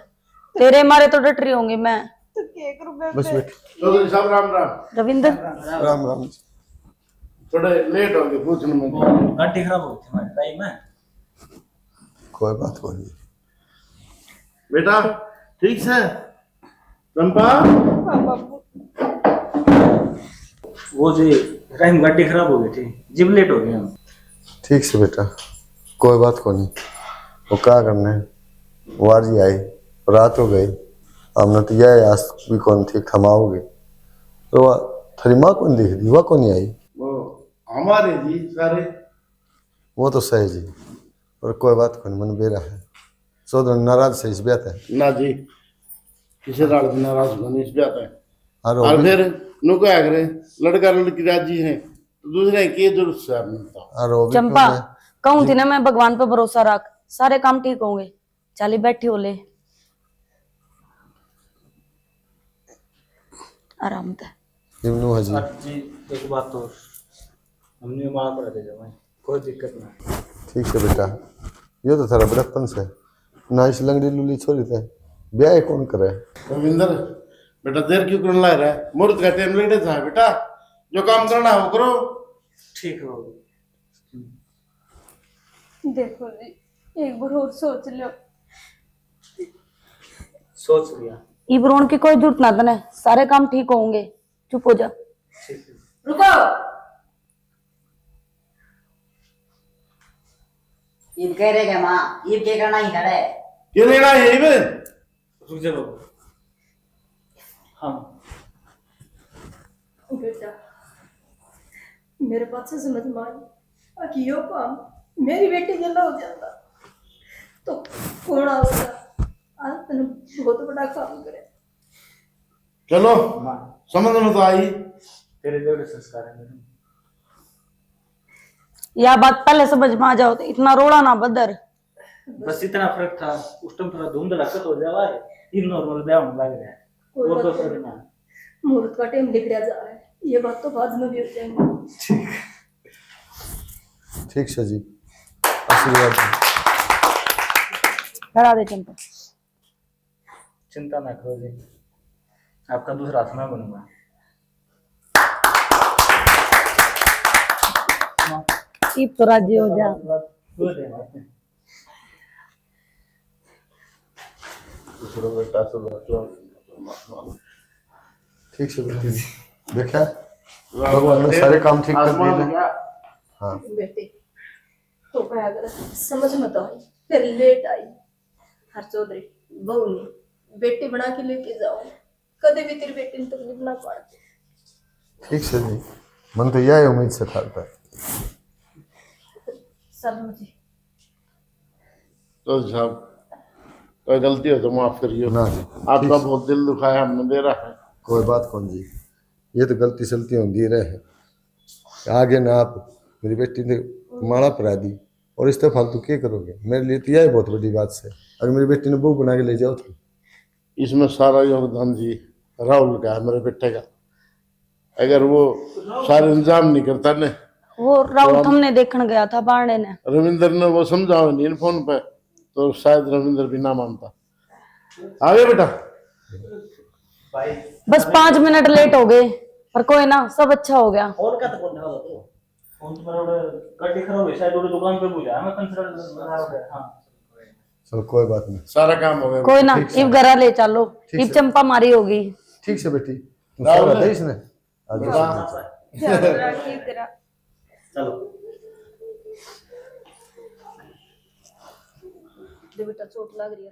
Speaker 4: तेरे मारे तो डट रही होंगी मैं।
Speaker 11: तो क्या करूं
Speaker 6: बस
Speaker 11: बेबे।
Speaker 6: बेटी
Speaker 2: चौधरी साहब राम राम।
Speaker 4: रविंद्र
Speaker 6: राम राम।
Speaker 2: थोड़े लेट हो गए पूछने में।
Speaker 10: गाड़ी खराब हो गई हमारे टाइम में।
Speaker 6: कोई बात नहीं।
Speaker 2: बेटा ठीक से चंपा।
Speaker 11: हाँ बाबू,
Speaker 10: वो जी टाइम गाड़ी खराब हो गई थी, जिम लेट हो गए हम।
Speaker 6: ठीक से बेटा, कोई बात को नहीं। वो क्या करना है, वारी आई रात हो गई, हमने तो यह आज भी कौन थी थमाओगे तो थरी माँ कौन दिख रही, वह कौन आई।
Speaker 2: वो हमारे जी सारे।
Speaker 6: वो तो सही जी, और कोई बात को नहीं, मन बेरा है सोदर नाराज से इस बात है
Speaker 2: ना जी, किसी रात दिन नाराज होने इस बात है।
Speaker 6: और
Speaker 2: और फिर नु क्या करे, लड़का लड़की राजी है तो दूसरे की जरूरत से आप मिलता हूँ।
Speaker 6: और वो भी
Speaker 4: चंपा
Speaker 6: क्यों है?
Speaker 4: कहूँ थी ना मैं, भगवान पे भरोसा रख, सारे काम ठीक होंगे। चाली बैठी हो ले आराम से।
Speaker 6: इब्नू है जी।
Speaker 10: जी एक बात तो हमने मां पर दे जाओ, कोई दिक्कत ना।
Speaker 6: ठीक है बेटा, ये तो थारा बड़प्पन से ना इस लंगड़ी लुली छोरी थे, ब्याह कौन करे।
Speaker 2: रविंदर बेटा देर क्यों करने लग रहा है, मुहूर्त का टाइम लग रहा है बेटा, जो काम करना है वो करो।
Speaker 10: ठीक हो
Speaker 11: देखो जी एक बार और सोच लो।
Speaker 10: सोच लिया।
Speaker 4: इब्रोन की कोई जरूरत ना तने, सारे काम ठीक होंगे। चुप हो जा।
Speaker 1: रुको,
Speaker 8: ईब कह रहे क्या माँ, ईब के करना ही करे।
Speaker 2: क्यों लेना है यही में?
Speaker 10: रुक जा बाबू। हाँ
Speaker 11: बेटा मेरे पास से समझ में आई कि यो काम मेरी बेटी जल्ला हो जाता तो कौन होगा। आज तने बहुत बड़ा काम करे।
Speaker 2: चलो समझ में तो आई।
Speaker 10: तेरे जैसे संस्कार है मेरे।
Speaker 4: यह बात पहले समझ में आ जाओ तो इतना रोड़ा ना बदर।
Speaker 10: बस इतना फर्क था, उस टाइम थोड़ा धूम धड़ाका हो जावा है, ये नॉर्मल ब्याह होने लग रहा है।
Speaker 11: कोई
Speaker 10: और तो
Speaker 11: बात
Speaker 10: फर्क
Speaker 11: नहीं।
Speaker 10: ना।
Speaker 11: मुहूर्त का टाइम निकल जा रहा है, ये बात तो बाद में भी हो जाएंगे।
Speaker 6: ठीक से जी, आशीर्वाद दो।
Speaker 4: लड़ा दे चंपा।
Speaker 10: चिंता ना करो जी, आपका दूसरा हाथ मैं बनूंगा।
Speaker 4: ईब तो राजी हो जा।
Speaker 2: दूसरों बेटा से
Speaker 6: ठीक से बेटी देखा भगवान ने सारे काम ठीक कर दिए। हाँ
Speaker 11: बेटे तो क्या अगर समझ में तो आई फिर लेट आई। हर चौधरी बहू ने बेटी बना के लेके जाओ, कदे भी तेरी बेटी ने तकलीफ ना पड़ती।
Speaker 6: ठीक से जी, मन तो यह उम्मीद से था।
Speaker 11: सब मुझे
Speaker 2: तो साहब कोई गलती हो तो माफ करिए
Speaker 6: ना जी,
Speaker 2: आपका बहुत दिल दुखाया हमने दे रहा है।
Speaker 6: कोई बात कौन जी, ये तो गलती सलती होती रहे। आगे ना आप मेरी बेटी ने माला परा दी और इस तरह फालतू क्या करोगे? मेरे लिए तो यह बहुत बड़ी बात है। अगर मेरी बेटी ने बहू बना के ले जाओ तो
Speaker 2: इसमें सारा योगदान जी राहुल का है, मेरे बेटे का। अगर वो सारे इंतजाम नहीं करता ने,
Speaker 4: वो राउत हमने देखने गया था बारने ने,
Speaker 2: रविंदर ने वो समझाओ नहीं फोन पे, तो शायद रविंदर भी ना मानता। आ गए बेटा?
Speaker 4: बस 5 मिनट लेट हो गए, पर कोई ना, सब अच्छा हो गया।
Speaker 3: फोन का तो कौन था तो
Speaker 10: फोन तो मेरा गाड़ी खराब है शायद, वो दुकान पे बुझा मैं कंसिडर बना रहा। हां
Speaker 6: चलो कोई बात नहीं,
Speaker 2: सारा काम हो गया।
Speaker 4: कोई ना, इब घरा ले चलो, इब चंपा मारी होगी।
Speaker 6: ठीक से बेटी सारा दे इसने
Speaker 3: चलो
Speaker 11: बेटा चोट लग रही है।